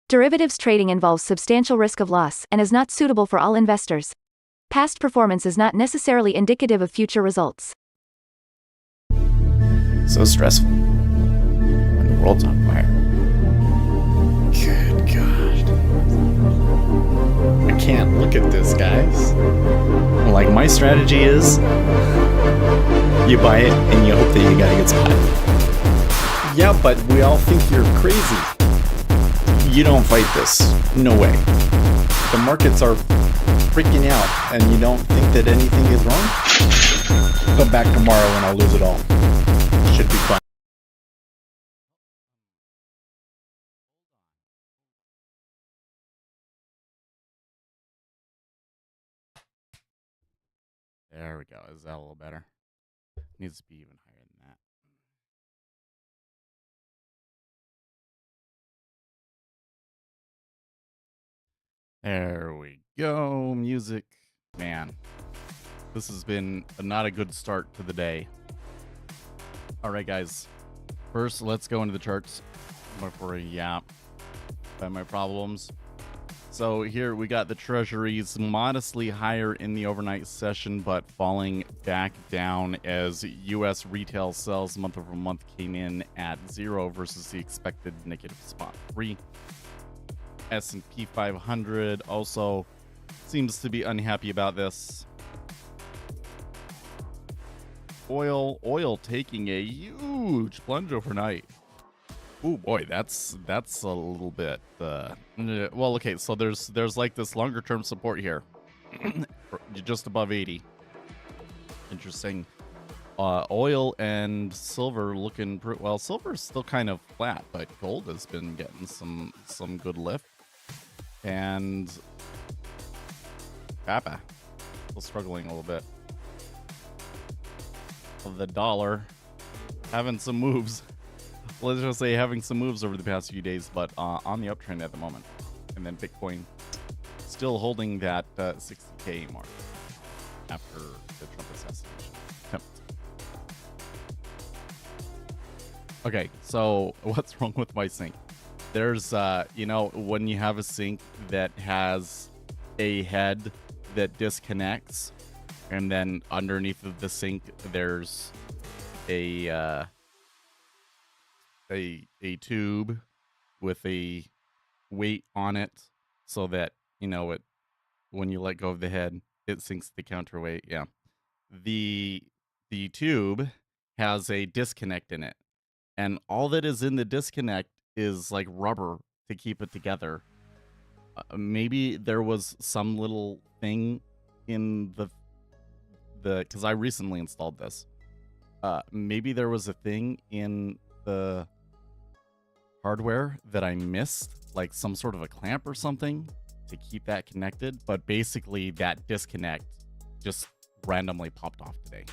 Derivatives trading involves substantial risk of loss and is not suitable for all investors. Past performance is not necessarily indicative of future results. So stressful when the world's on fire. Good God. I can't look at this, guys. Like, my strategy is you buy it and you hope that you got a good spot. Yeah, but we all think you're crazy. You don't fight this. No way. The markets are freaking out and you don't think that anything is wrong? Come back tomorrow and I'll lose it all. Should be fun. There we go. Is that a little better? Needs to be even higher than that. There we go. Music. Man, this has been not a good start to the day. All right, guys. First, let's go into the charts before I yap about my problems. So here we got the treasuries modestly higher in the overnight session, but falling back down as U.S. retail sales month over month came in at 0 versus the expected negative spot 3. S&P 500 also seems to be unhappy about this. Oil taking a huge plunge overnight. Oh boy, that's a little bit. Well, okay, so there's like this longer term support here, just above 80. Interesting. Oil and silver looking well. Silver's still kind of flat, but gold has been getting some good lift. And Papa still struggling a little bit. The dollar having some moves. Let's just say having some moves over the past few days, but on the uptrend at the moment. And then Bitcoin still holding that 60K mark after the Trump assassination attempt. Okay, so what's wrong with my sink? There's, when you have a sink that has a head that disconnects, and then underneath of the sink, there's a tube with a weight on it, so that it when you let go of the head, it sinks the counterweight. Yeah, the tube has a disconnect in it, and all that is in the disconnect is like rubber to keep it together. Maybe there was some little thing in the because I recently installed this. Maybe there was a thing in the hardware that I missed, like some sort of a clamp or something to keep that connected, but basically that disconnect just randomly popped off today.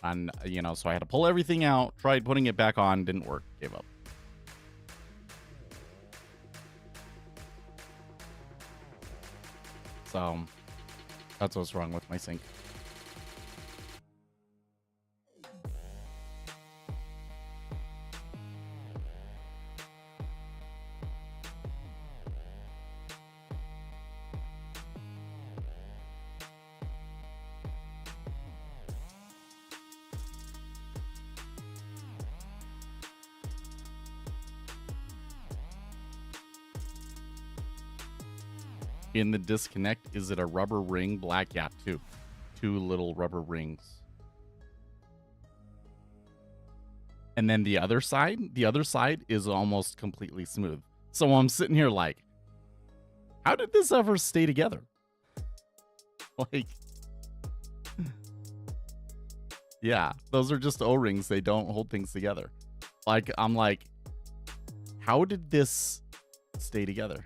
And so I had to pull everything out, tried putting it back on, didn't work, gave up. So that's what's wrong with my sink. In the disconnect, is it a rubber ring? Black? Yeah, two little rubber rings. And then the other side is almost completely smooth. So I'm sitting here like, how did this ever stay together? Like, yeah, those are just O-rings. They don't hold things together. Like, I'm like, how did this stay together?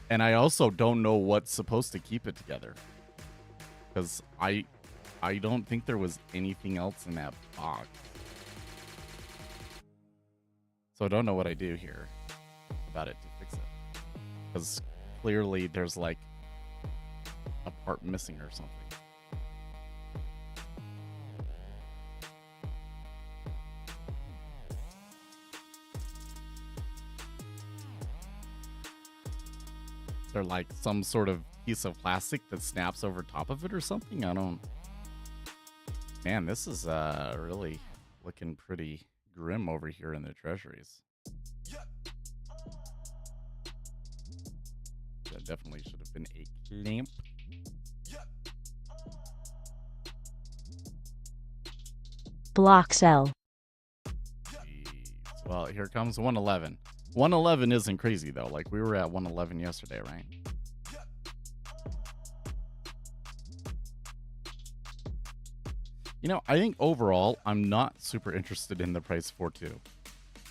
And I also don't know what's supposed to keep it together, because I don't think there was anything else in that box. So I don't know what I do here about it to fix it, because clearly there's like a part missing or something. there like some sort of piece of plastic that snaps over top of it or something? I don't. Man, this is really looking pretty grim over here in the treasuries. That definitely should have been a clamp. Block sell. Jeez. Well, here comes 111. 111 isn't crazy though. Like we were at 111 yesterday, right? You know, I think overall I'm not super interested in the price 4.2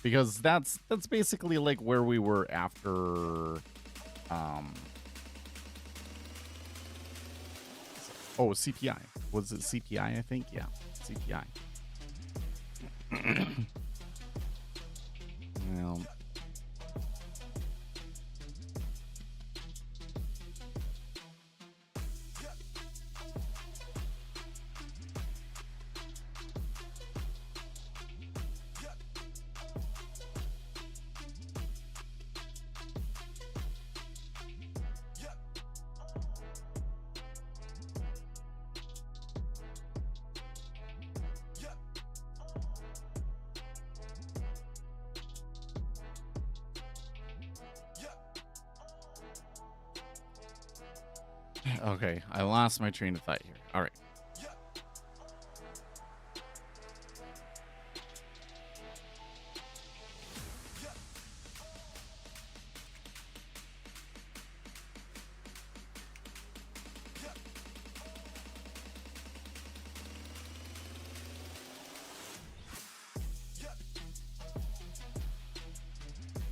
because that's basically like where we were after oh, CPI. Was it CPI, I think? Yeah, CPI. Well, okay, I lost my train of thought here. All right.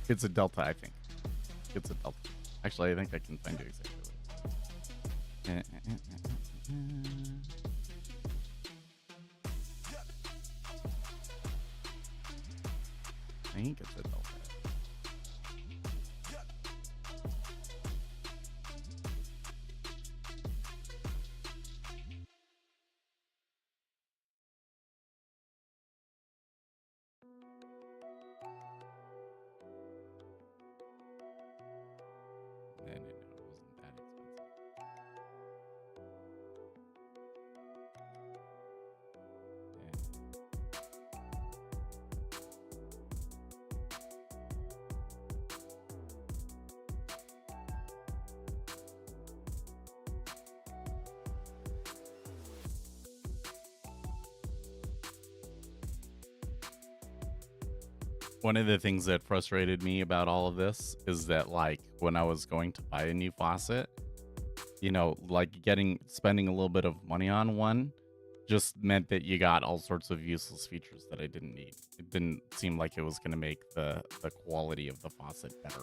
It's a delta, I think. It's a delta. Actually, I think I can find it exactly. I think it's a delta. No, it wasn't that expensive. One of the things that frustrated me about all of this is that, like, when I was going to buy a new faucet, you know, like spending a little bit of money on one just meant that you got all sorts of useless features that I didn't need. It didn't seem like it was going to make the quality of the faucet better.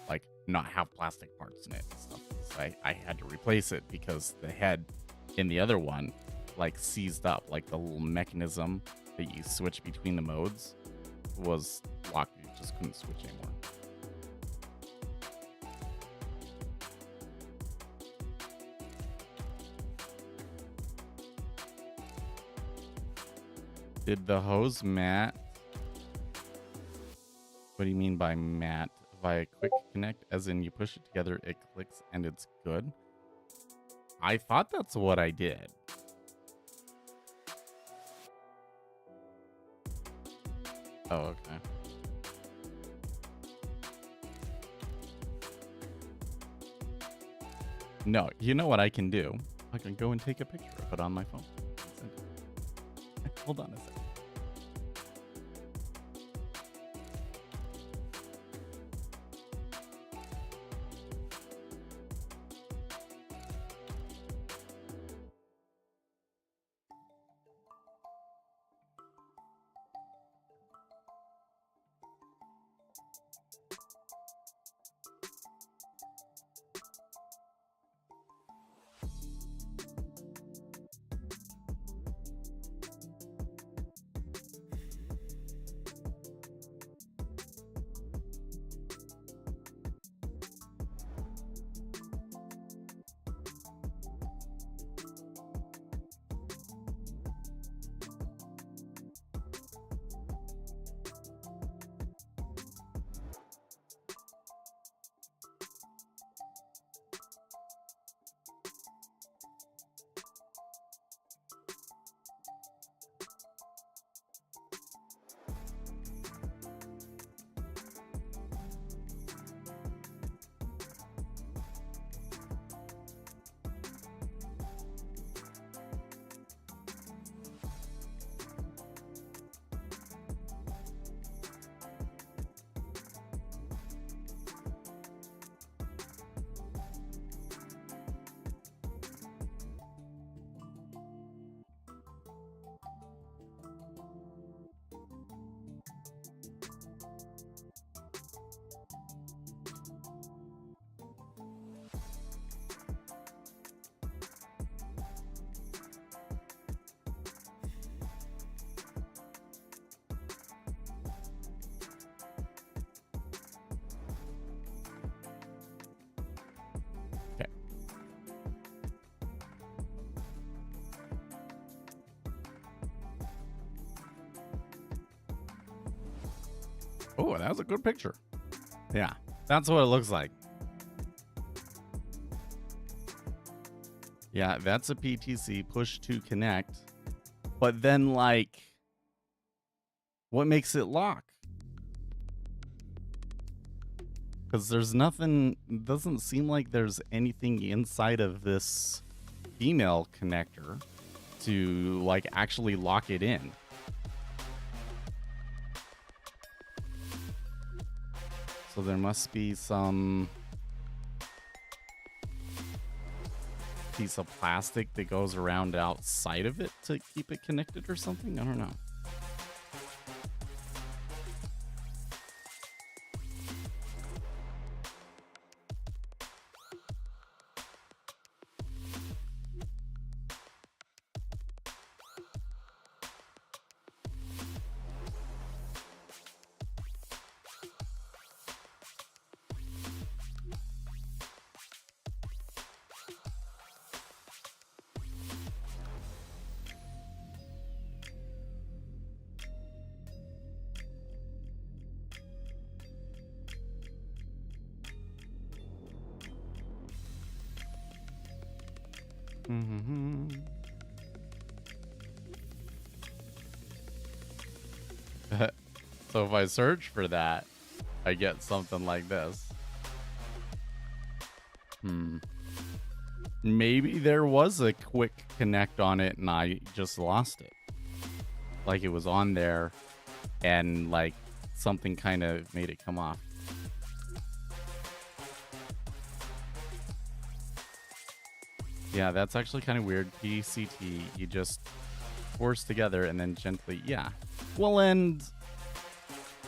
Like, not have plastic parts in it and stuff. So I had to replace it because the head in the other one, like, seized up. Like, the little mechanism that you switch between the modes was locked. You just couldn't switch anymore. Did the hose mat? What do you mean by mat? Via quick connect, as in you push it together, it clicks and it's good? I thought that's what I did. Oh, okay. No, you know what I can do? I can go and take a picture of it on my phone. Hold on a second. Oh, that's a good picture. Yeah, that's what it looks like. Yeah, that's a PTC, push to connect. But then, like, what makes it lock? Because there's nothing, doesn't seem like there's anything inside of this female connector to, like, actually lock it in. So there must be some piece of plastic that goes around outside of it to keep it connected or something. I don't know. So if I search for that, I get something like this. Maybe there was a quick connect on it and I just lost it. Like it was on there and like something kind of made it come off. Yeah, that's actually kind of weird. PCT, you just force together and then gently, yeah. Well, and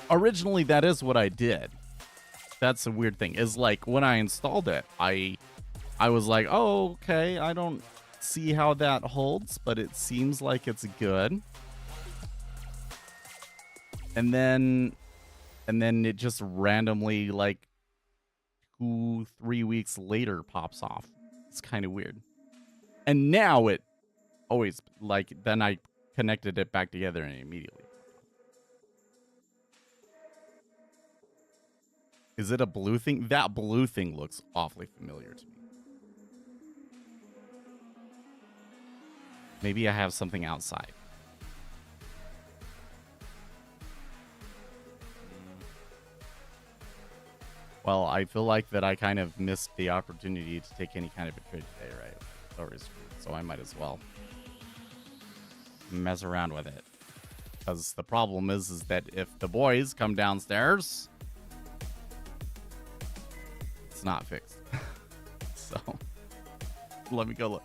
originally that is what I did. That's a weird thing. Is like when I installed it, I was like, oh, okay, I don't see how that holds, but it seems like it's good. And then it just randomly, like 2-3 weeks later, pops off. It's kind of weird. And now it always, like, then I connected it back together and immediately. Is it a blue thing? That blue thing looks awfully familiar to me. Maybe I have something outside. Well, I feel like that I kind of missed the opportunity to take any kind of a trade today, right? So I might as well mess around with it. Because the problem is that if the boys come downstairs, it's not fixed. So let me go look.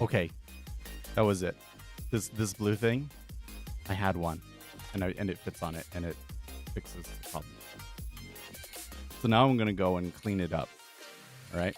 Okay, that was it. This blue thing, I had one, and it fits on it, and it fixes the problem. So now I'm gonna go and clean it up. All right.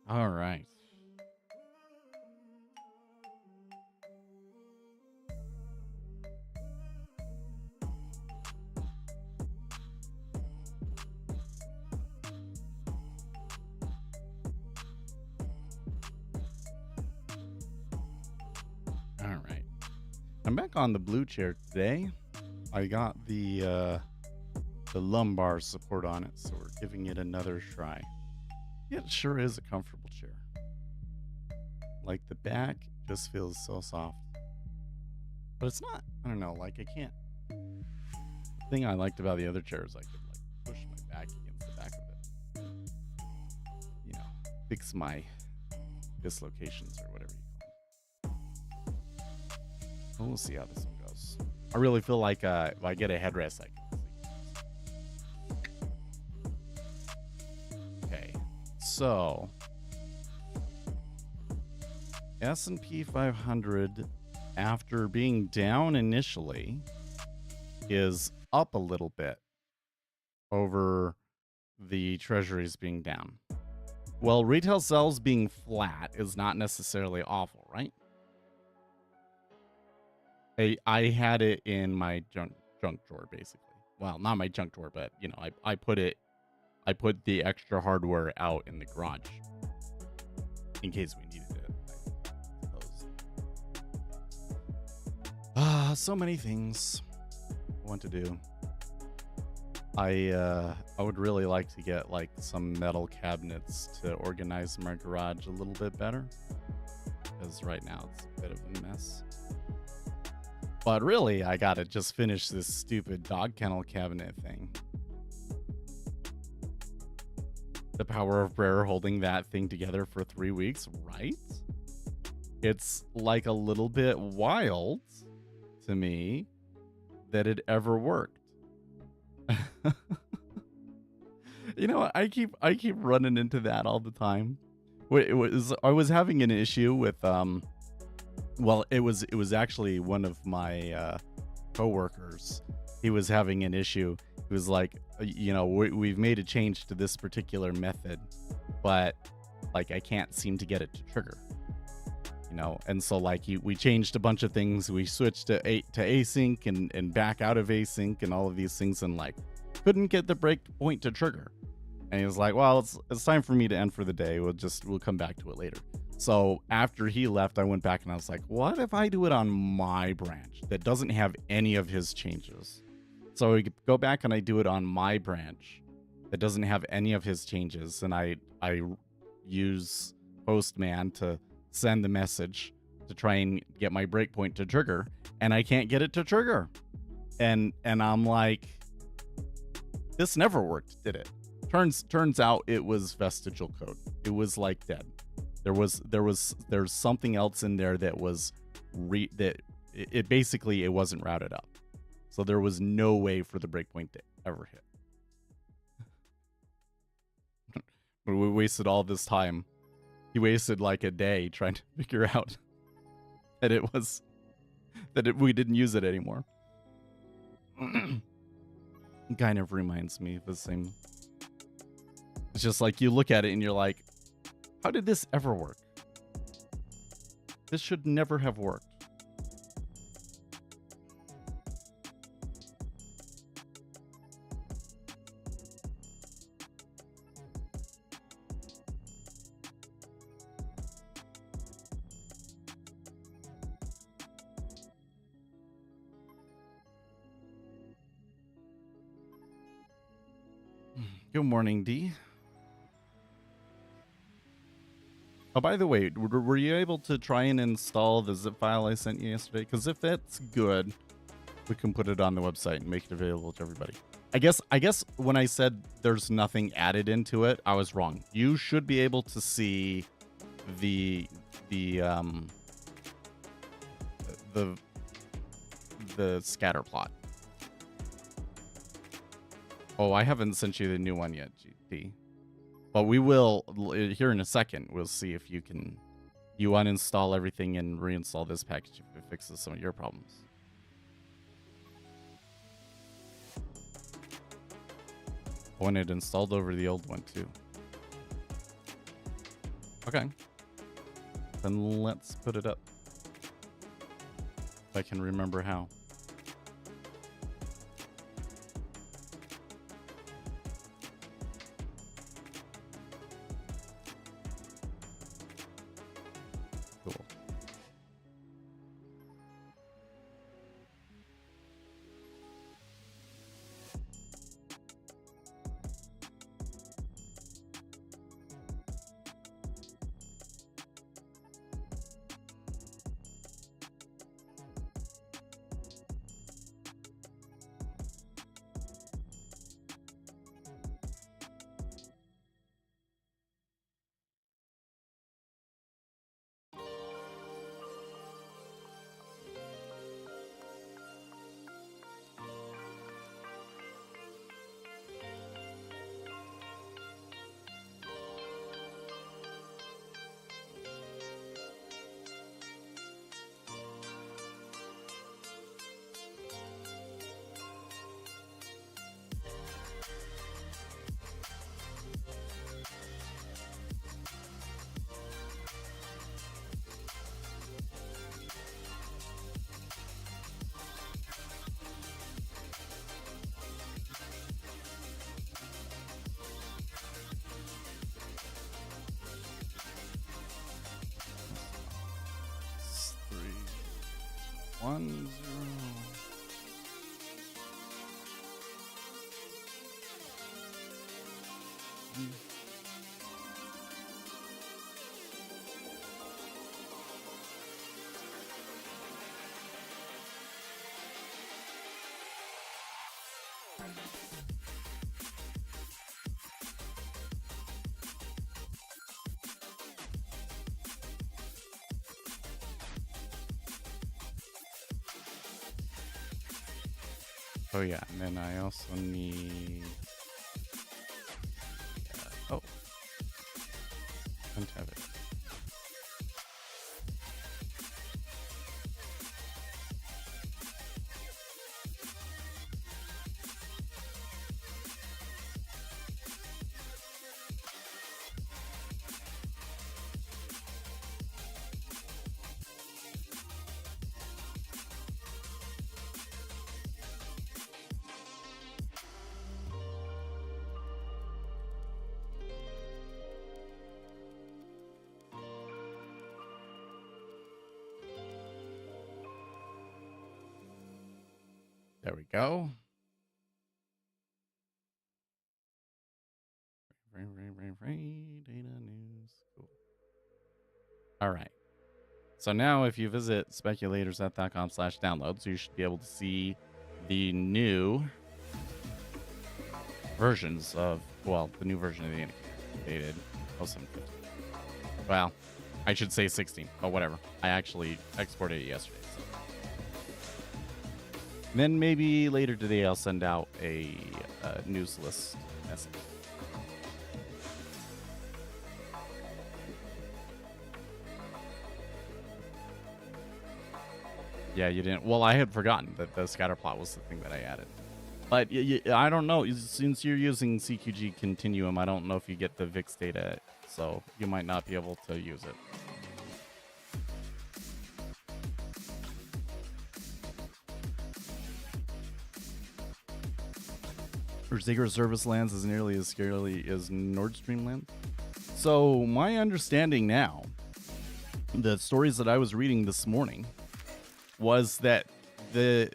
All right. All right. I'm back on the blue chair today. I got the lumbar support on it, so we're giving it another try. It sure is a comfortable chair. Like the back just feels so soft. But it's not, I don't know, like I can't thing I liked about the other chair is I could like push my back against the back of it. You know, fix my dislocations or whatever you call them. Well, we'll see how this one goes. I really feel like if I get a headrest, I can sleep. Okay, so S&P 500, after being down initially, is up a little bit over the treasuries being down. Well, retail sales being flat is not necessarily awful, right? I had it in my junk drawer, basically. Well, not my junk drawer, but you know, I put the extra hardware out in the garage in case we needed it, I suppose. So many things I want to do. I would really like to get like some metal cabinets to organize my garage a little bit better, because right now it's a bit of a mess. But really, I gotta just finish this stupid dog kennel cabinet thing. The power of prayer holding that thing together for 3 weeks, right? It's like a little bit wild to me that it ever worked. You know, I keep running into that all the time. I was having an issue with well, it was actually one of my coworkers. He was having an issue. He was like, you know, we've made a change to this particular method, but like I can't seem to get it to trigger. You know, and so like we changed a bunch of things. We switched to async and back out of async and all of these things, and like couldn't get the break point to trigger. And he was like, well, it's time for me to end for the day. We'll come back to it later. So after he left, I went back and I was like, what if I do it on my branch that doesn't have any of his changes? So we go back and I do it on my branch that doesn't have any of his changes. And I use Postman to send the message to try and get my breakpoint to trigger. And I can't get it to trigger. And I'm like, this never worked, did it? Turns out it was vestigial code. It was like dead. There's something else in there that was it basically it wasn't routed up. So there was no way for the breakpoint to ever hit. But we wasted all this time. He wasted like a day trying to figure out that we didn't use it anymore. It kind of reminds me of the same. It's just like you look at it and you're like, how did this ever work? This should never have worked. Good morning, D. Oh, by the way, were you able to try and install the zip file I sent you yesterday? Because if that's good, we can put it on the website and make it available to everybody. I guess when I said there's nothing added into it, I was wrong. You should be able to see the scatter plot. Oh, I haven't sent you the new one yet, GT. But we will, here in a second, we'll see if you uninstall everything and reinstall this package if it fixes some of your problems. Oh, and it installed over the old one too. Okay. Then let's put it up. If I can remember how. Cool. 1-0. Oh yeah, and then I also need. Oh, don't have it. There we go. Data news. Cool. All right. So now if you visit speculators.com/downloads, you should be able to see the new versions of, well, the new version of the indicator dated 07/15. Well, I should say 16, but whatever. I actually exported it yesterday. So. Then maybe later today I'll send out a news list message. Yeah, you didn't. Well, I had forgotten that the scatter plot was the thing that I added. But I don't know. Since you're using CQG Continuum, I don't know if you get the VIX data, so you might not be able to use it. Ziggurat service lands is nearly as scarily as Nord Stream land. So my understanding now, the stories that I was reading this morning, was that the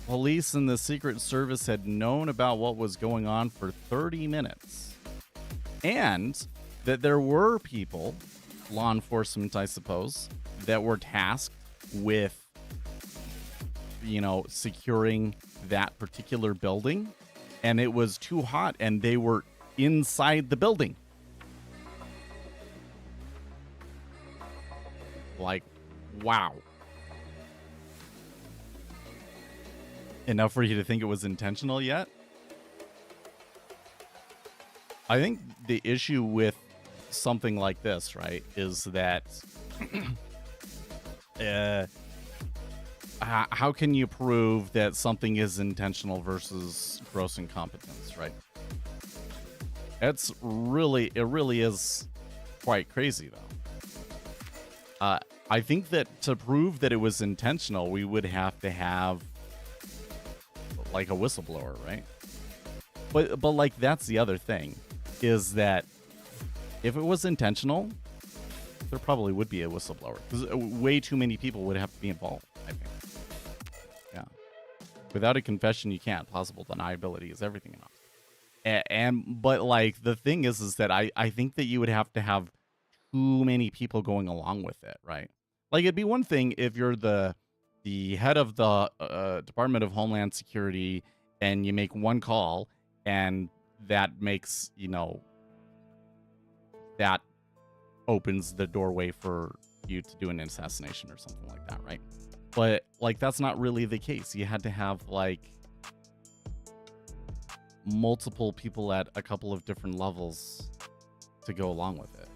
police and the Secret Service had known about what was going on for 30 minutes. And that there were people, law enforcement, I suppose, that were tasked with, securing that particular building. And it was too hot and they were inside the building. Like, wow. Enough for you to think it was intentional yet? I think the issue with something like this, right, is that how can you prove that something is intentional versus gross incompetence, right? It really is quite crazy, though. I think that to prove that it was intentional, we would have to have like a whistleblower, right? But like that's the other thing, is that if it was intentional, there probably would be a whistleblower because way too many people would have to be involved, I think. Yeah. Without a confession, you can't. Plausible deniability is everything else. But like the thing is that I think that you would have to have too many people going along with it, right? Like it'd be one thing if you're the head of the Department of Homeland Security and you make one call and that makes, that opens the doorway for you to do an assassination or something like that, right? But like that's not really the case. You had to have like multiple people at a couple of different levels to go along with it.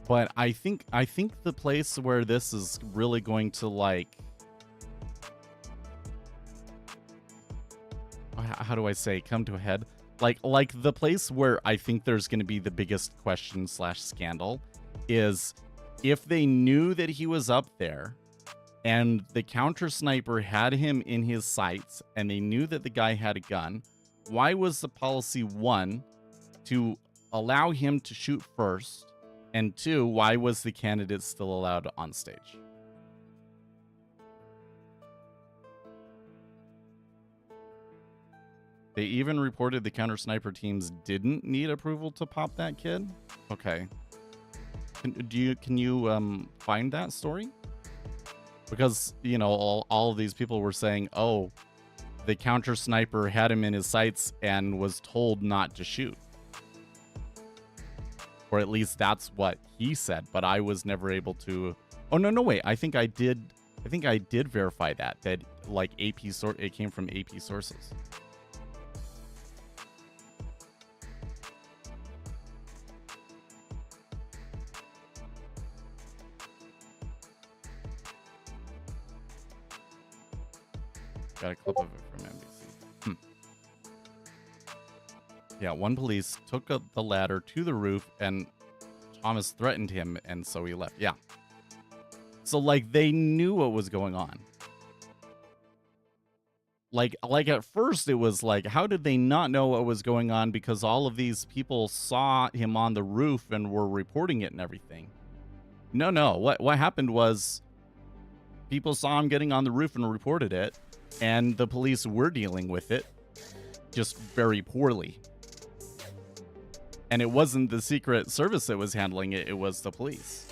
But I think the place where this is really going to like, how do I say, come to a head? Like the place where I think there's going to be the biggest question / scandal is if they knew that he was up there and the counter sniper had him in his sights and they knew that the guy had a gun, why was the policy, one, to allow him to shoot first, and two, why was the candidate still allowed on stage? They even reported the counter sniper teams didn't need approval to pop that kid. Okay. Can you find that story? Because, you know, all of these people were saying, oh, the counter sniper had him in his sights and was told not to shoot. Or at least that's what he said, but I was never able to. Oh, no, wait. I think I did verify that like it came from AP sources. Got a clip of it from NBC. Yeah, one police took the ladder to the roof, and Thomas threatened him, and so he left. Yeah. So, like, they knew what was going on. Like at first, it was like, how did they not know what was going on? Because all of these people saw him on the roof and were reporting it and everything. No. What happened was people saw him getting on the roof and reported it. And the police were dealing with it, just very poorly. And it wasn't the Secret Service that was handling it, it was the police.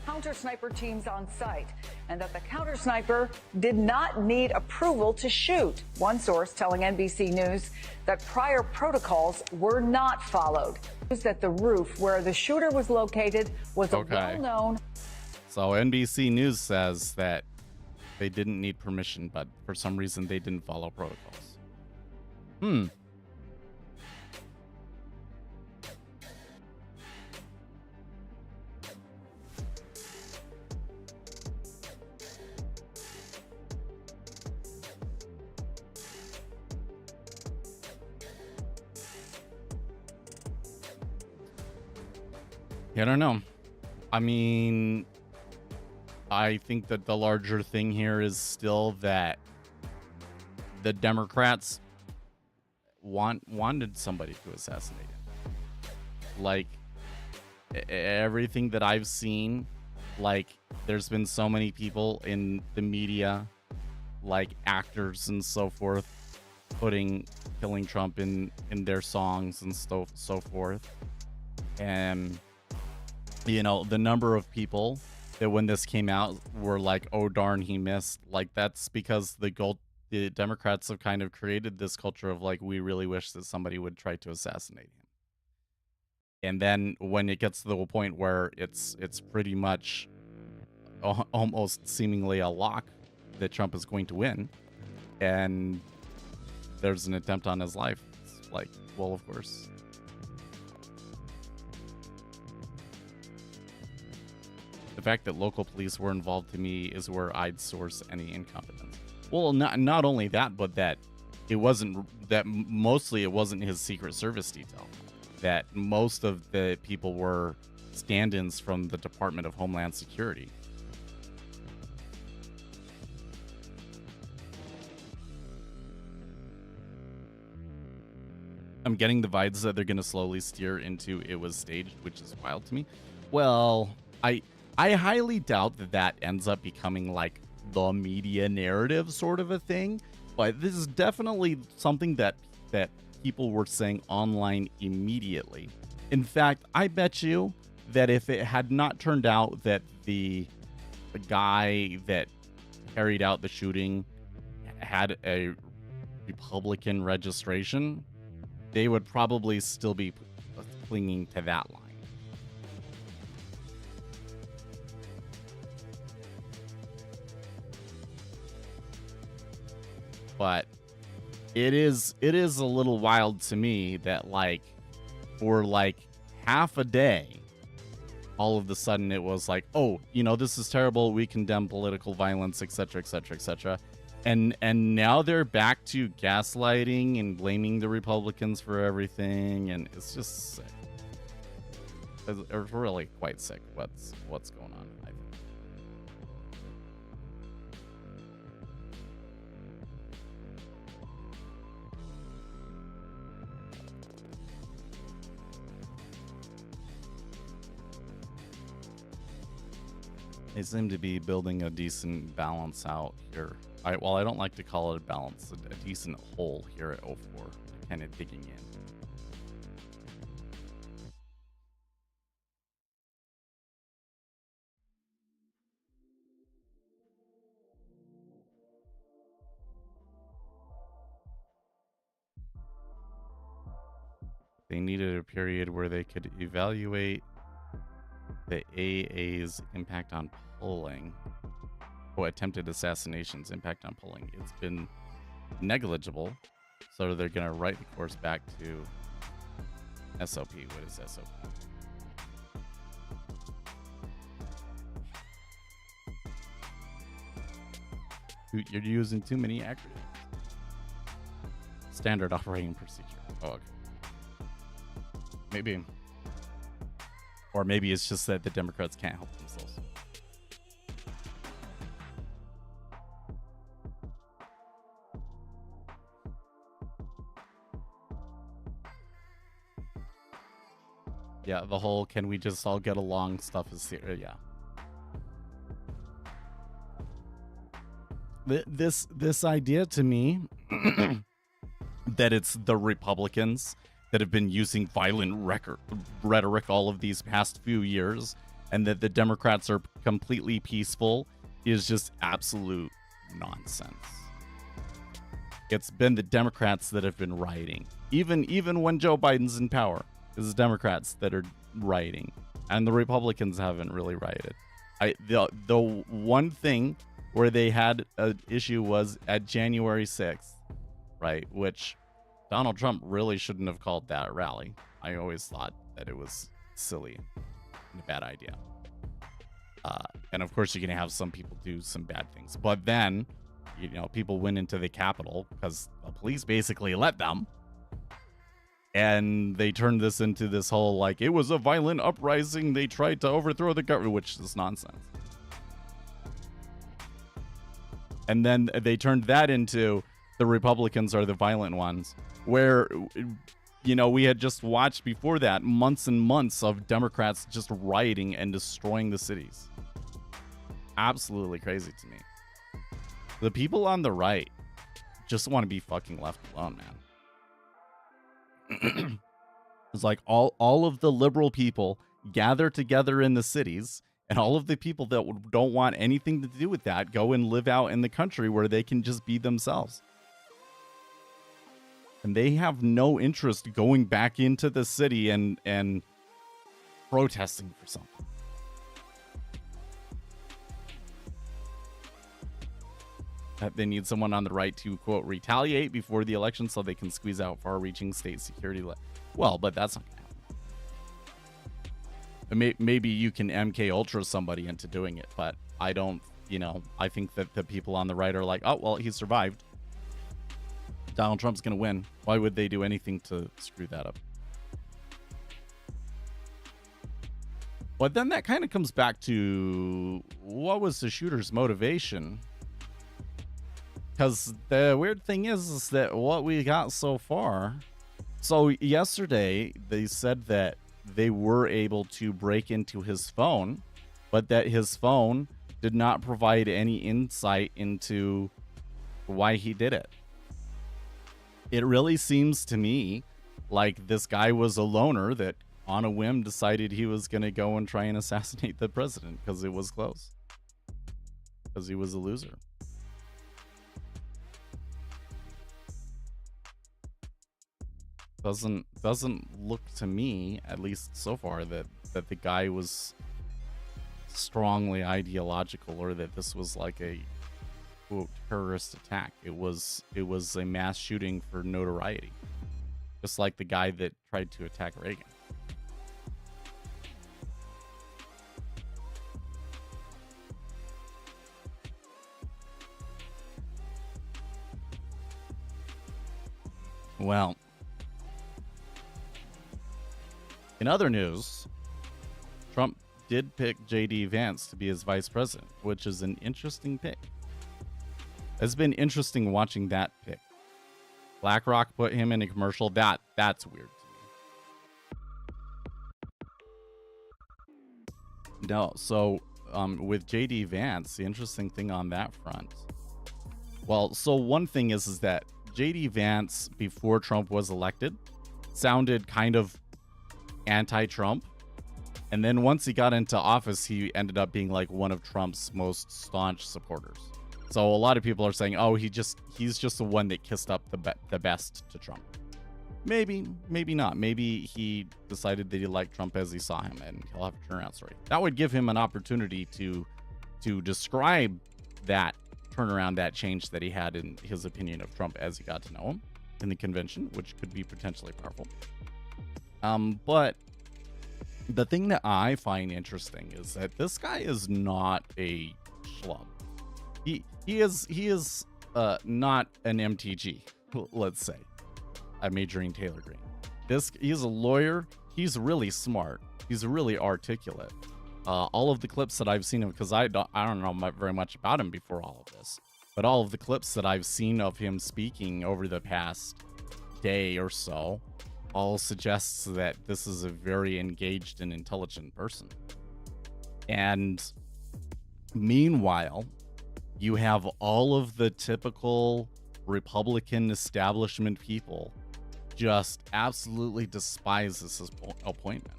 Counter sniper teams on site, and that the counter sniper did not need approval to shoot. One source telling NBC News that prior protocols were not followed. That the roof where the shooter was located was a well-known. So NBC News says that they didn't need permission, but for some reason they didn't follow protocols. I don't know. I mean, I think that the larger thing here is still that the Democrats wanted somebody to assassinate him. Like, everything that I've seen, like, there's been so many people in the media, like actors and so forth, putting killing Trump in their songs and so forth. And you know, the number of people that when this came out were like, oh darn, he missed. Like, that's because the Democrats have kind of created this culture of like, we really wish that somebody would try to assassinate him. And then when it gets to the point where it's pretty much almost seemingly a lock that Trump is going to win, and there's an attempt on his life, it's like, well, of course. The fact that local police were involved, to me, is where I'd source any incompetence. Well, not only that, but that mostly it wasn't his Secret Service detail. That most of the people were stand-ins from the Department of Homeland Security. I'm getting the vibes that they're going to slowly steer into it was staged, which is wild to me. Well, I highly doubt that ends up becoming like the media narrative sort of a thing, but this is definitely something that people were saying online immediately. In fact, I bet you that if it had not turned out that the guy that carried out the shooting had a Republican registration, they would probably still be clinging to that line. But it is a little wild to me that like for like half a day all of the sudden it was like, oh, this is terrible. We condemn political violence, etc., etc., etc. And now they're back to gaslighting and blaming the Republicans for everything, and it's just sick. It's really quite sick. What's going on? I think. They seem to be building a decent balance out here. I don't like to call it a balance, a decent hole here at 04, kind of digging in. They needed a period where they could evaluate the AA's impact on polling. Attempted assassinations impact on polling. It's been negligible, so they're going to write the course back to SOP. What is SOP? You're using too many acronyms. Standard operating procedure. Oh, okay. Maybe. Or maybe it's just that the Democrats can't help themselves. Yeah, the whole can we just all get along stuff is yeah. This idea to me that it's the Republicans that have been using violent rhetoric all of these past few years, and that the Democrats are completely peaceful, is just absolute nonsense. It's been the Democrats that have been rioting, even when Joe Biden's in power. It's the Democrats that are rioting, and the Republicans haven't really rioted. The one thing where they had an issue was at January 6th, right? Which Donald Trump really shouldn't have called that a rally. I always thought that it was silly and a bad idea. And of course, you're going to have some people do some bad things. But then, people went into the Capitol because the police basically let them. And they turned this into this whole, like, it was a violent uprising. They tried to overthrow the government, which is nonsense. And then they turned that into the Republicans are the violent ones, where, we had just watched before that months and months of Democrats just rioting and destroying the cities. Absolutely crazy to me. The people on the right just want to be fucking left alone, man. It's like all of the liberal people gather together in the cities, and all of the people that don't want anything to do with that go and live out in the country where they can just be themselves. And they have no interest going back into the city and protesting for something. They need someone on the right to, quote, retaliate before the election so they can squeeze out far-reaching state security. Well, but that's not going to happen. Maybe you can MK Ultra somebody into doing it, but I don't, I think that the people on the right are like, oh, well, he survived. Donald Trump's going to win. Why would they do anything to screw that up? But then that kind of comes back to what was the shooter's motivation? Because the weird thing is that what we got so far. So yesterday, they said that they were able to break into his phone, but that his phone did not provide any insight into why he did it. It really seems to me like this guy was a loner that on a whim decided he was going to go and try and assassinate the president because it was close. Because he was a loser. Doesn't look to me, at least so far, that the guy was strongly ideological or that this was like a, quote, terrorist attack. It was a mass shooting for notoriety, just like the guy that tried to attack Reagan. Well, in other news, Trump did pick J.D. Vance to be his vice president, which is an interesting pick. It's been interesting watching that pick. BlackRock put him in a commercial. That's weird to me. No, so with J.D. Vance, the interesting thing on that front. Well, so one thing is that J.D. Vance, before Trump was elected, sounded kind of anti-Trump. And then once he got into office, he ended up being like one of Trump's most staunch supporters. So a lot of people are saying, oh, he's just the one that kissed up the best to Trump. Maybe not. Maybe he decided that he liked Trump as he saw him, and he'll have a turnaround story. That would give him an opportunity to describe that turnaround, that change that he had in his opinion of Trump as he got to know him in the convention, which could be potentially powerful. But the thing that I find interesting is that this guy is not a schlub. He is not an MTG, let's say, a majoring Taylor Green. He's a lawyer. He's really smart. He's really articulate. All of the clips that I've seen of, because I don't know very much about him before all of this, but all of the clips that I've seen of him speaking over the past day or so all suggests that this is a very engaged and intelligent person. And meanwhile, you have all of the typical Republican establishment people just absolutely despise this appointment.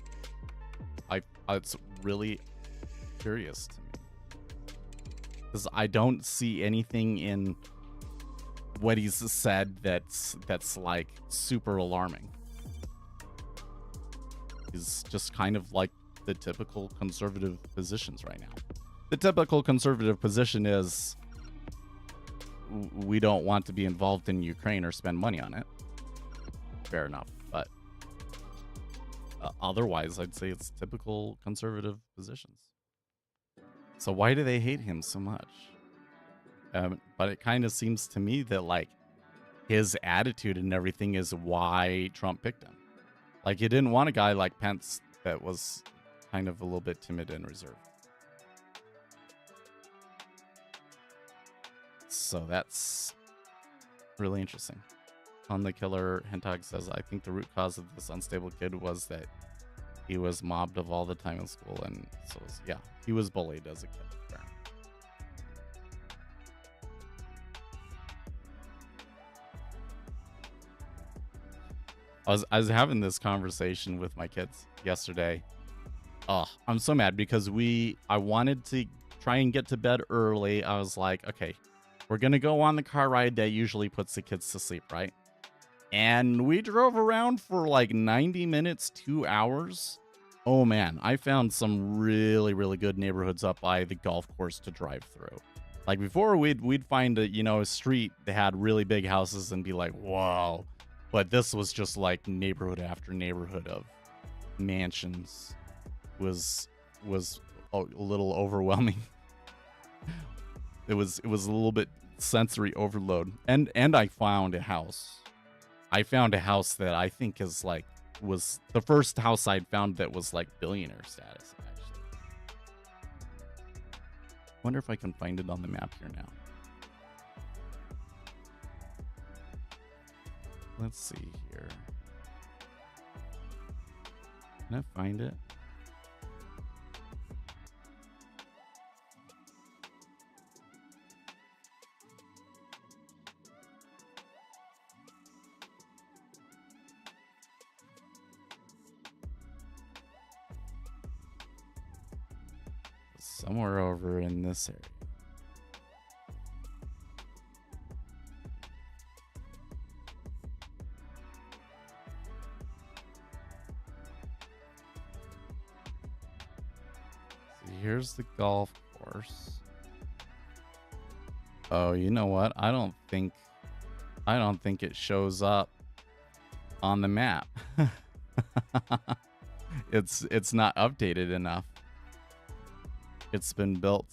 It's really curious to me, because I don't see anything in what he's said that's like super alarming. He's just kind of like the typical conservative positions right now. The typical conservative position is we don't want to be involved in Ukraine or spend money on it. Fair enough, but otherwise, I'd say it's typical conservative positions. So why do they hate him so much? But it kind of seems to me that like his attitude and everything is why Trump picked him. Like, he didn't want a guy like Pence that was kind of a little bit timid and reserved. So that's really interesting. On the Killer, Hentag says, I think the root cause of this unstable kid was that he was mobbed of all the time in school. And so, yeah, he was bullied as a kid. Fair. I was having this conversation with my kids yesterday. Oh, I'm so mad because I wanted to try and get to bed early. I was like, okay, we're going to go on the car ride that usually puts the kids to sleep, right? And we drove around for like 90 minutes, 2 hours. Oh man, I found some really, really good neighborhoods up by the golf course to drive through. Like before we'd find a street that had really big houses and be like, whoa. But this was just like neighborhood after neighborhood of mansions. Was a little overwhelming. It was a little bit sensory overload. And I found a house. I found a house that I think was the first house I'd found that was like billionaire status, actually. Wonder if I can find it on the map here now. Let's see here. Can I find it? Somewhere over in this area. Here's the golf course. Oh, you know what? I don't think it shows up on the map. It's not updated enough. It's been built.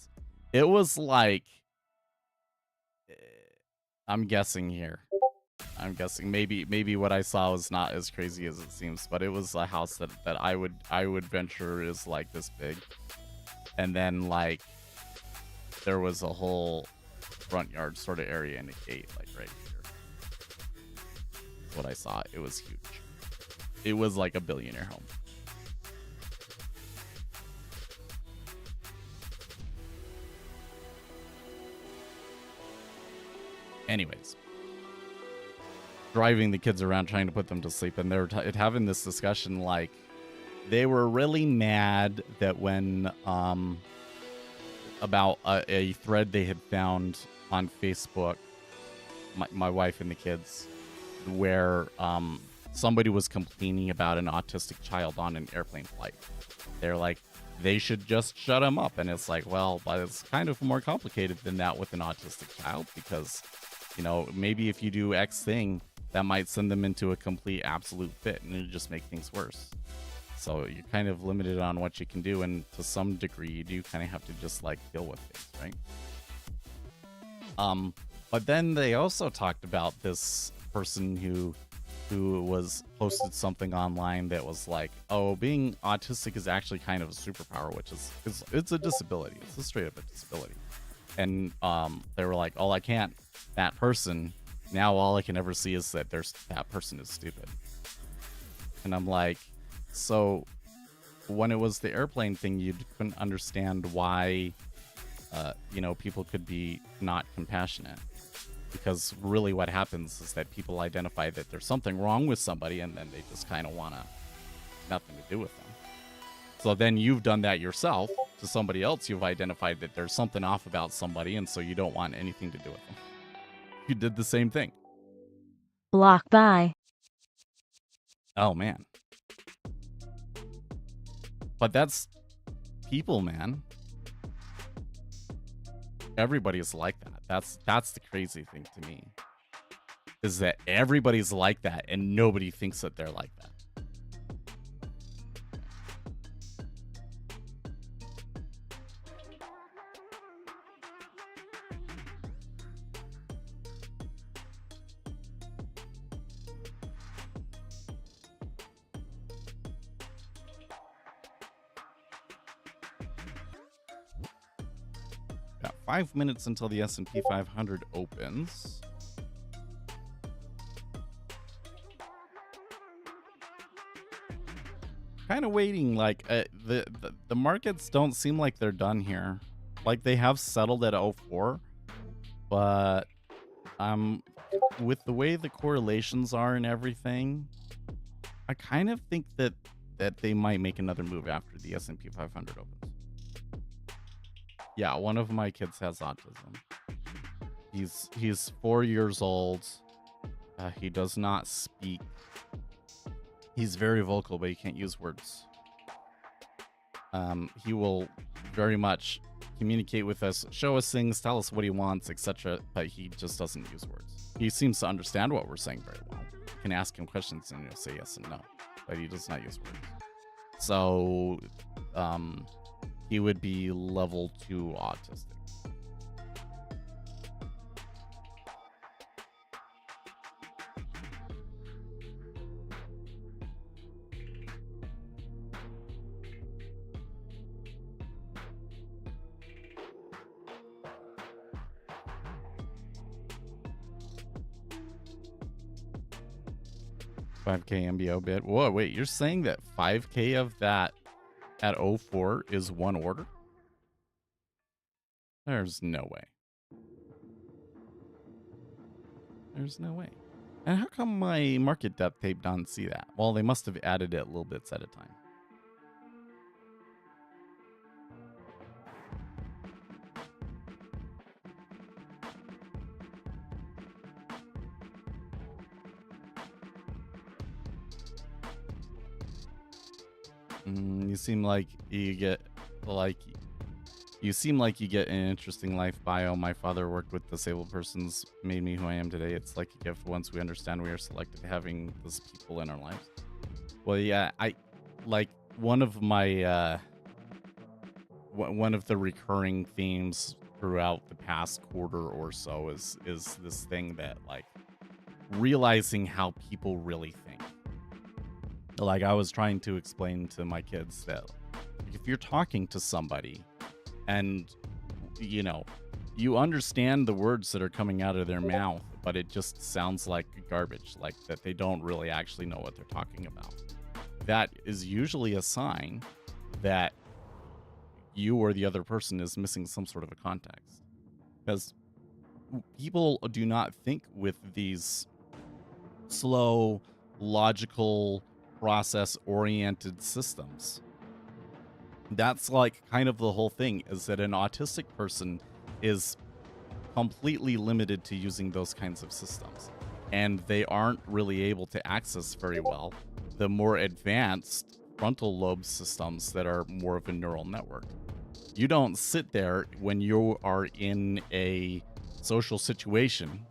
It was like, I'm guessing here. I'm guessing maybe what I saw was not as crazy as it seems, but it was a house that I would venture is like this big, and then like there was a whole front yard sort of area and a gate like right here. What I saw, it was huge. It was like a billionaire home. Anyways, driving the kids around trying to put them to sleep, and they were having this discussion like they were really mad that when about a thread they had found on Facebook, my wife and the kids, where somebody was complaining about an autistic child on an airplane flight. They're like, they should just shut him up. And it's like, well, but it's kind of more complicated than that with an autistic child, because, you know, maybe if you do X thing, that might send them into a complete absolute fit and it'll just make things worse. So you're kind of limited on what you can do, and to some degree you do kind of have to just like deal with things, right? But then they also talked about this person who was posted something online that was like, oh, being autistic is actually kind of a superpower, which is it's a disability. It's a straight up a disability. And they were like, oh, I can't, that person, now all I can ever see is that that person is stupid. And I'm like, so when it was the airplane thing, you couldn't understand why, people could be not compassionate. Because really what happens is that people identify that there's something wrong with somebody, and then they just kind of want nothing to do with them. So then you've done that yourself to somebody else. You've identified that there's something off about somebody, and so you don't want anything to do with them. You did the same thing. Block by. Oh, man. But that's people, man. Everybody's like that. That's the crazy thing to me, is that everybody's like that and nobody thinks that they're like that. Got 5 minutes until the S&P 500 opens. Kind of waiting, like the markets don't seem like they're done here. Like they have settled at 04, but with the way the correlations are and everything, I kind of think that they might make another move after the S&P 500 opens. Yeah, one of my kids has autism. He's 4 years old. He does not speak. He's very vocal, but he can't use words. He will very much communicate with us, show us things, tell us what he wants, etc. But he just doesn't use words. He seems to understand what we're saying very well. You can ask him questions and he'll say yes and no, but he does not use words. So, he would be level 2 autistic. $5K MBO bid. Whoa, wait, you're saying that 5K of that at 04 is one order? There's no way. There's no way. And how come my market depth tape doesn't see that? Well, they must have added it little bits at a time. You seem like you get an interesting life bio. My father worked with disabled persons, made me who I am today. It's like a gift once we understand we are selected, having those people in our lives. Well, yeah, I like one of my one of the recurring themes throughout the past quarter or so is this thing that like realizing how people really think. Like I was trying to explain to my kids that if you're talking to somebody and, you know, you understand the words that are coming out of their mouth, but it just sounds like garbage, like that they don't really actually know what they're talking about. That is usually a sign that you or the other person is missing some sort of a context. Because people do not think with these slow, logical, process-oriented systems. That's like kind of the whole thing, is that an autistic person is completely limited to using those kinds of systems, and they aren't really able to access very well the more advanced frontal lobe systems that are more of a neural network. You don't sit there when you are in a social situation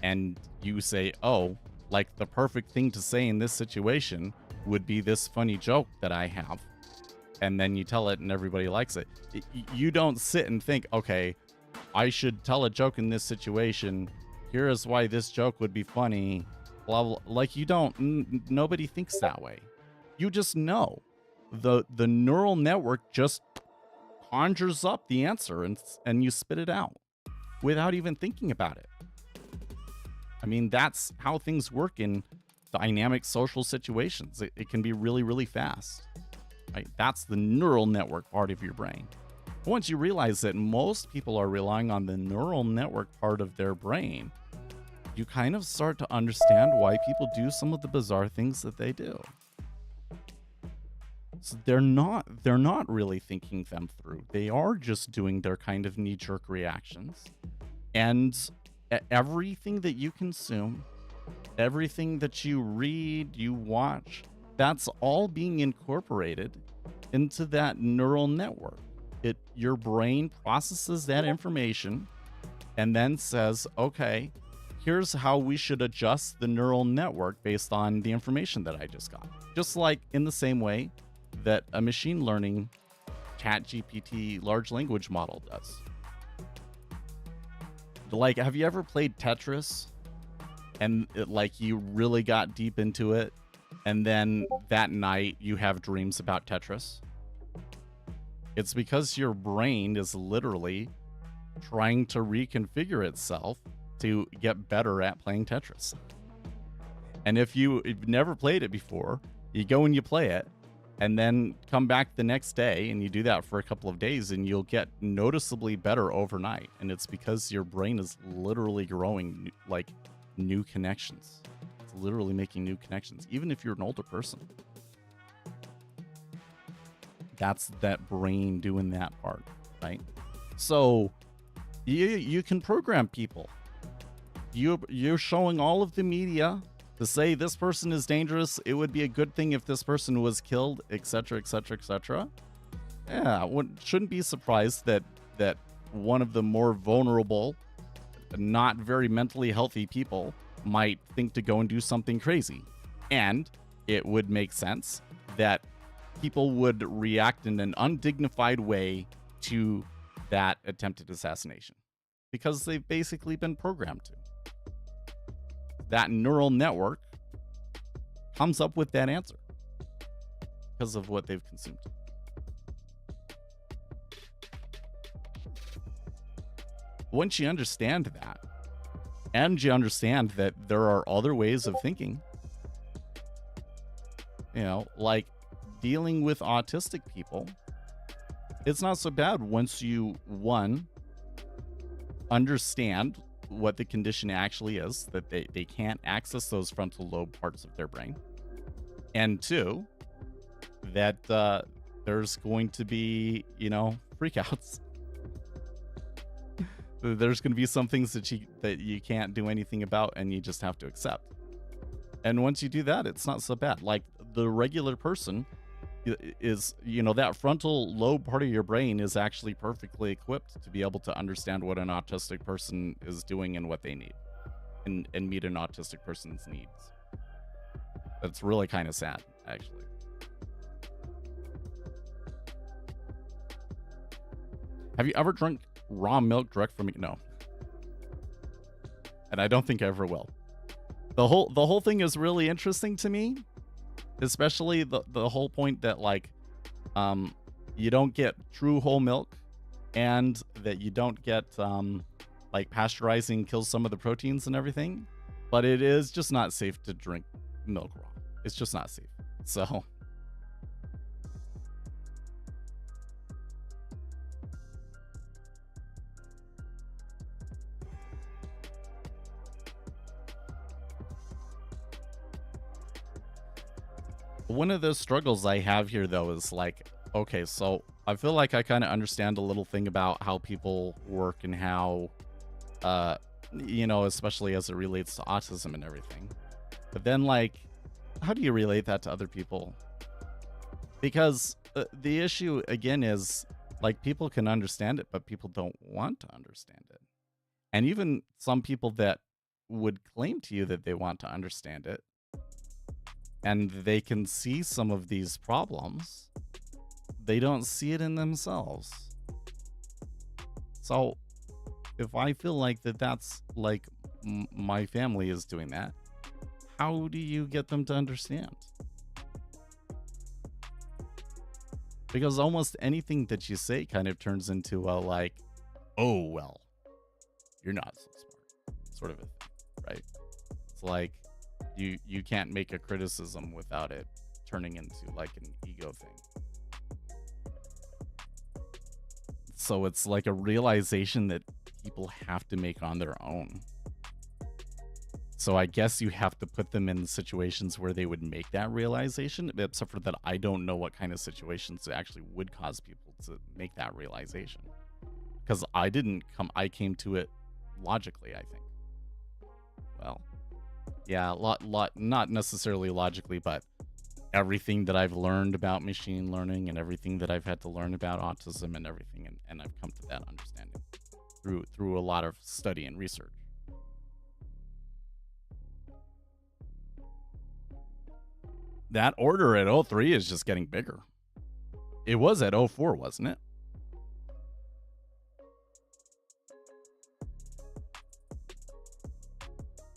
and you say, oh, like the perfect thing to say in this situation would be this funny joke that I have, and then you tell it and everybody likes it. You don't sit and think, okay, I should tell a joke in this situation. Here is why this joke would be funny. Blah, blah. Like you don't, nobody thinks that way. You just know. The neural network just conjures up the answer and you spit it out without even thinking about it. I mean, that's how things work in dynamic social situations. It can be really, really fast. Right? That's the neural network part of your brain. Once you realize that most people are relying on the neural network part of their brain, you kind of start to understand why people do some of the bizarre things that they do. So they're not really thinking them through. They are just doing their kind of knee-jerk reactions. And everything that you consume, everything that you read, you watch, that's all being incorporated into that neural network. Your brain processes that information and then says, okay, here's how we should adjust the neural network based on the information that I just got. Just like in the same way that a machine learning ChatGPT large language model does. Like, have you ever played Tetris and you really got deep into it, and then that night you have dreams about Tetris? It's because your brain is literally trying to reconfigure itself to get better at playing Tetris. And if you've never played it before, you go and you play it, and then come back the next day and you do that for a couple of days, and you'll get noticeably better overnight. And it's because your brain is literally growing like new connections. It's literally making new connections, even if you're an older person. That's that brain doing that part, right? So you can program people. You're showing all of the media to say this person is dangerous. It would be a good thing if this person was killed, etc., etc., etc. Yeah, shouldn't be surprised that one of the more vulnerable, not very mentally healthy people might think to go and do something crazy. And it would make sense that people would react in an undignified way to that attempted assassination because they've basically been programmed to. That neural network comes up with that answer because of what they've consumed. Once you understand that, and you understand that there are other ways of thinking, like dealing with autistic people, it's not so bad once you, one, understand what the condition actually is, that they can't access those frontal lobe parts of their brain, and two, that there's going to be, freakouts. There's going to be some things that you can't do anything about, and you just have to accept. And once you do that, it's not so bad. Like the regular person is, that frontal lobe part of your brain is actually perfectly equipped to be able to understand what an autistic person is doing and what they need, and meet an autistic person's needs. That's really kind of sad, actually. Have you ever drunk raw milk direct from... No. And I don't think I ever will. the whole thing is really interesting to me, especially the whole point that like you don't get true whole milk, and that you don't get like pasteurizing kills some of the proteins and everything, but it is just not safe to drink milk raw. It's just not safe. So one of the struggles I have here though is like, okay, so I feel like I kind of understand a little thing about how people work and how especially as it relates to autism and everything. But then like, how do you relate that to other people? Because the issue again is like people can understand it, but people don't want to understand it. And even some people that would claim to you that they want to understand it and they can see some of these problems, they don't see it in themselves. So if I feel like that's like my family is doing that, how do you get them to understand? Because almost anything that you say kind of turns into a like, oh, well, you're not so smart sort of a thing, right? It's like you can't make a criticism without it turning into like an ego thing. So it's like a realization that people have to make on their own. So I guess you have to put them in situations where they would make that realization, except for that I don't know what kind of situations actually would cause people to make that realization. Because I came to it logically, I think. Well, yeah, not necessarily logically, but everything that I've learned about machine learning and everything that I've had to learn about autism and everything, and I've come to that understanding through a lot of study and research. That order at 03 is just getting bigger. It was at 04, wasn't it?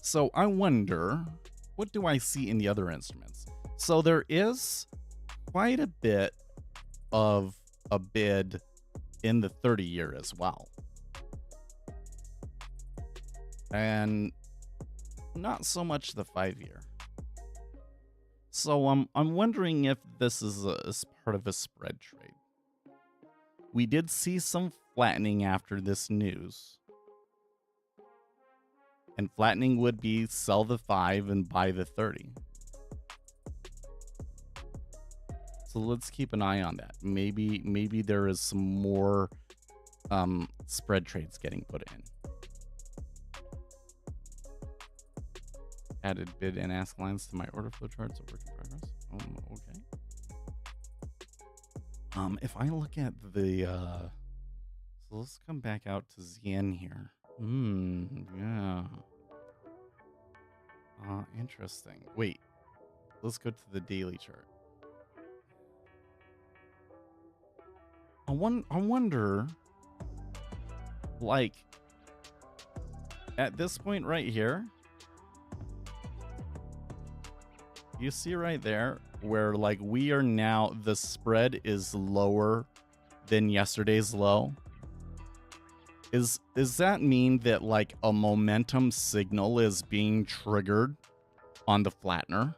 So I wonder, what do I see in the other instruments? So there is quite a bit of a bid in the 30 year as well. And not so much the 5 year. So I'm wondering if this is part of a spread trade. We did see some flattening after this news. And flattening would be sell the 5 and buy the 30. So let's keep an eye on that. Maybe there is some more spread trades getting put in. Added bid and ask lines to my order flow charts at work in progress. Okay. If I look at the so let's come back out to ZN here. Yeah. Interesting. Wait. Let's go to the daily chart. I wonder, like, at this point right here, you see right there where like we are now, the spread is lower than yesterday's low. Does that mean that like a momentum signal is being triggered on the flattener?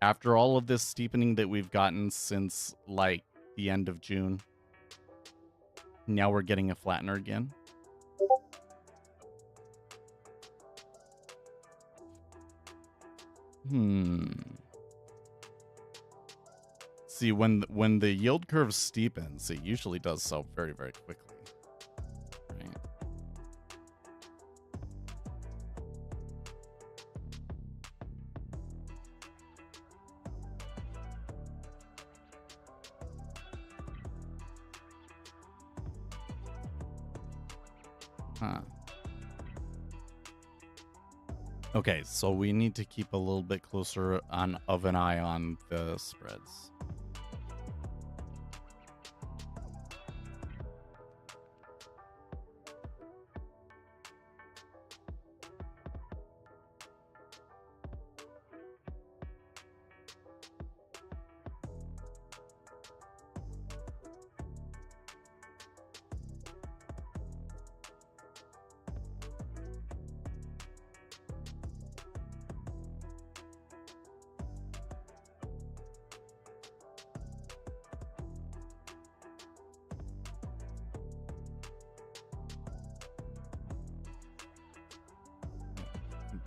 After all of this steepening that we've gotten since like the end of June, now we're getting a flattener again. See, when the yield curve steepens, it usually does so very, very quickly. Right? Huh. Okay, so we need to keep a little bit closer of an eye on the spreads.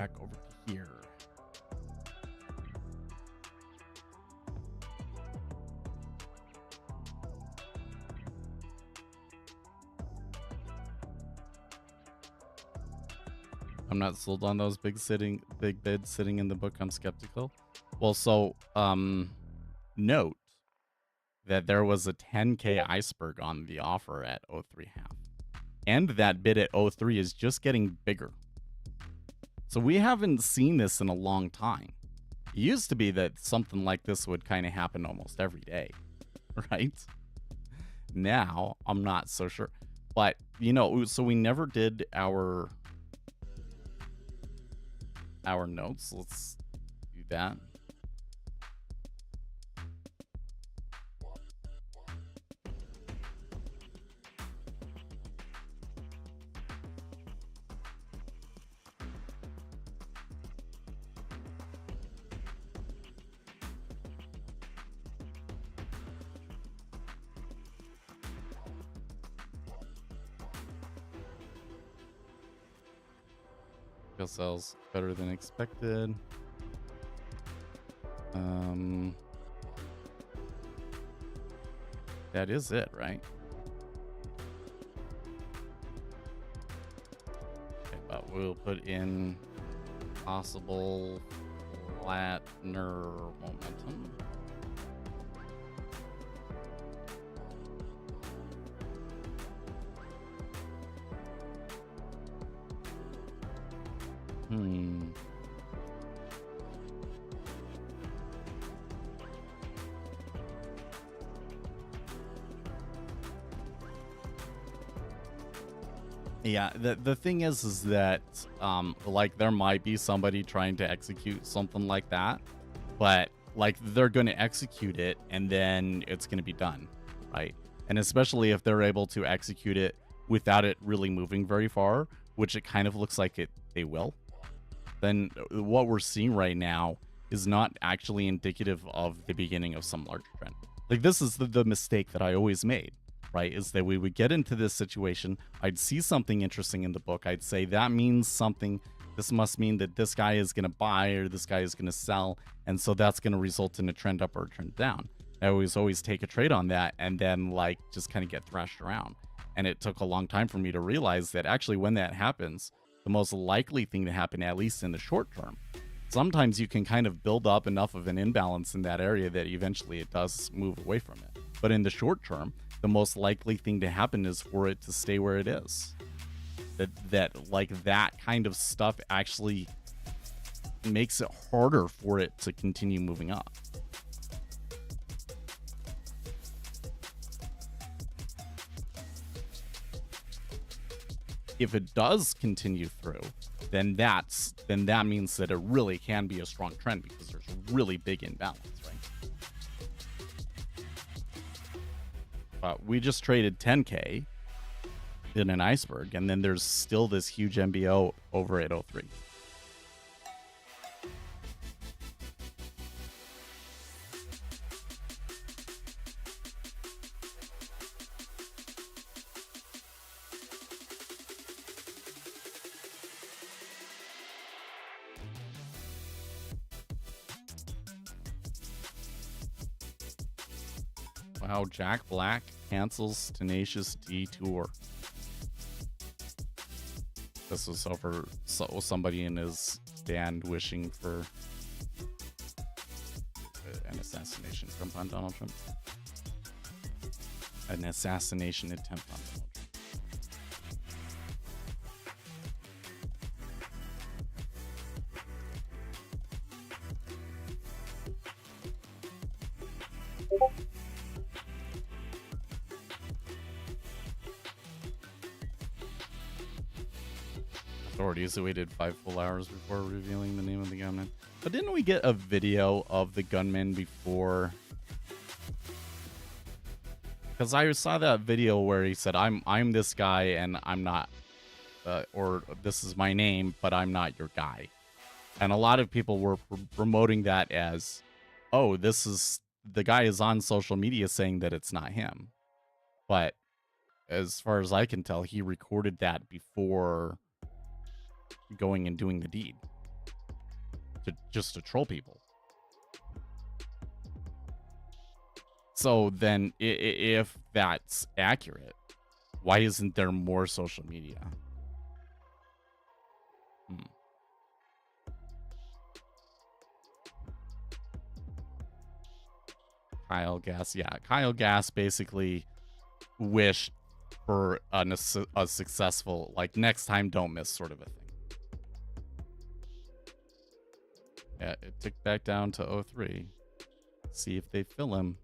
back over to here. I'm not sold on those big bids sitting in the book. I'm skeptical. Well, so note that there was a 10K iceberg on the offer at 03 half. And that bid at 03 is just getting bigger. So we haven't seen this in a long time. It used to be that something like this would kind of happen almost every day, right? Now, I'm not so sure. But, you know, so we never did our notes. Let's do that. Sells better than expected. That is it, right? Okay, but we'll put in possible flattener momentum. Yeah, the thing is that like there might be somebody trying to execute something like that, but like they're going to execute it and then it's going to be done, right? And especially if they're able to execute it without it really moving very far, which it kind of looks like they will, then what we're seeing right now is not actually indicative of the beginning of some larger trend. Like this is the mistake that I always made, right? Is that we would get into this situation, I'd see something interesting in the book, I'd say that means something, this must mean that this guy is going to buy or this guy is going to sell, and so that's going to result in a trend up or a trend down. I always take a trade on that and then like just kind of get thrashed around. And it took a long time for me to realize that actually when that happens, the most likely thing to happen, at least in the short term, sometimes you can kind of build up enough of an imbalance in that area that eventually it does move away from it. But in the short term, the most likely thing to happen is for it to stay where it is. That like that kind of stuff actually makes it harder for it to continue moving up. If it does continue through, then that means that it really can be a strong trend because there's a really big imbalance, right? But we just traded 10K in an iceberg, and then there's still this huge MBO over at 03. Wow, Jack Black cancels Tenacious D tour. This was over somebody in his band wishing for an assassination attempt on Donald Trump. An assassination attempt on Donald Trump. Authorities waited 5 full hours before revealing the name of the gunman. But didn't we get a video of the gunman before? Because I saw that video where he said, I'm this guy and I'm not, or this is my name, but I'm not your guy. And a lot of people were promoting that as, oh, this is, the guy is on social media saying that it's not him. But as far as I can tell, he recorded that before going and doing the deed. to troll people. So then, if that's accurate, why isn't there more social media? Kyle Gass, yeah, Kyle Gass basically wished for a successful, like, next time don't miss sort of a thing. Yeah, it ticked back down to 03. See if they fill him.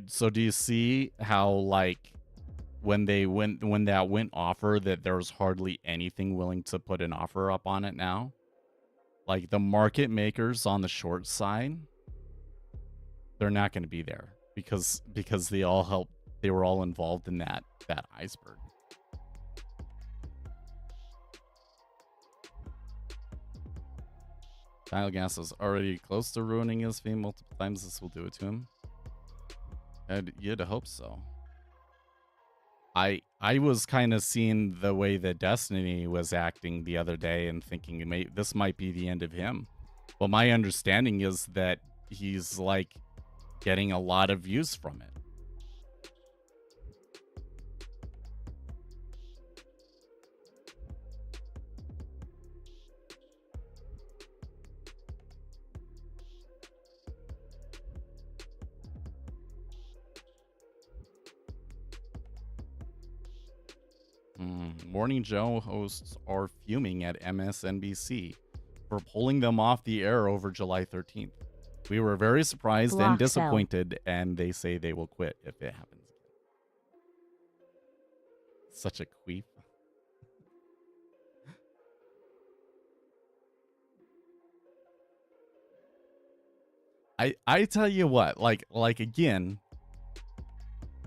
So do you see how, like, when that went offer, that there was hardly anything willing to put an offer up on it now? Like, the market makers on the short side, they're not going to be there because they were all involved in that iceberg. Kyle Gass is already close to ruining his fame multiple times. This will do it to him. You'd hope so. I was kind of seeing the way that Destiny was acting the other day and thinking this might be the end of him. But my understanding is that he's, like, getting a lot of views from it. Morning Joe hosts are fuming at MSNBC for pulling them off the air over July 13th. We were very surprised and disappointed, and they say they will quit if it happens again. Such a queef. I tell you what, like again,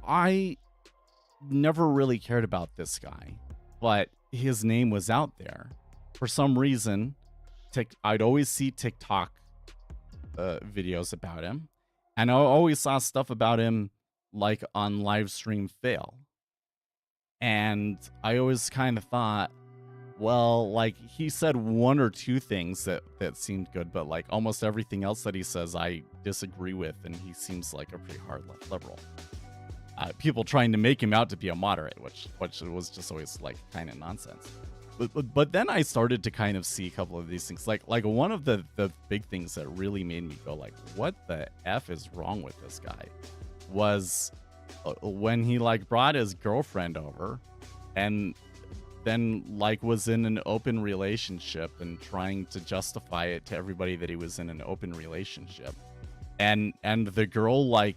I never really cared about this guy, but his name was out there. For some reason, I'd always see TikTok videos about him, and I always saw stuff about him, like, on Livestream Fail. And I always kind of thought, well, like, he said one or two things that seemed good, but, like, almost everything else that he says I disagree with, and he seems like a pretty hard left liberal. People trying to make him out to be a moderate, which was just always, like, kind of nonsense. But then I started to kind of see a couple of these things. Like one of the big things that really made me go, like, what the F is wrong with this guy? Was when he, like, brought his girlfriend over and then, like, was in an open relationship and trying to justify it to everybody that he was in an open relationship. And the girl, like,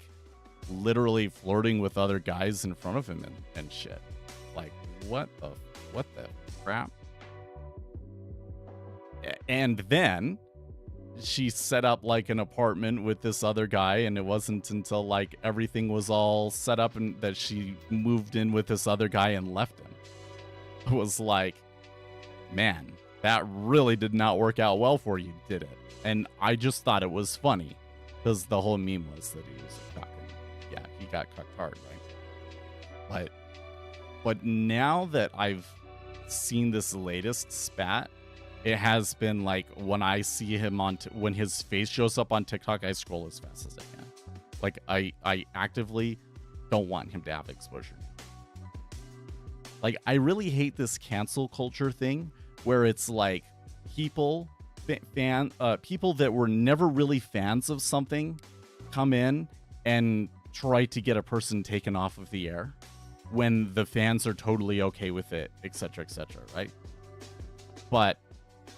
literally flirting with other guys in front of him and shit. Like, what the crap? And then she set up, like, an apartment with this other guy, and it wasn't until, like, everything was all set up and that she moved in with this other guy and left him. It was like, man, that really did not work out well for you, did it? And I just thought it was funny because the whole meme was that he was fucking, yeah, he got cucked hard, right? But now that I've seen this latest spat, it has been like, when I see him when his face shows up on TikTok, I scroll as fast as I can. Like, I actively don't want him to have exposure. Like, I really hate this cancel culture thing where it's like people that were never really fans of something come in and try to get a person taken off of the air when the fans are totally okay with it, etc., right? But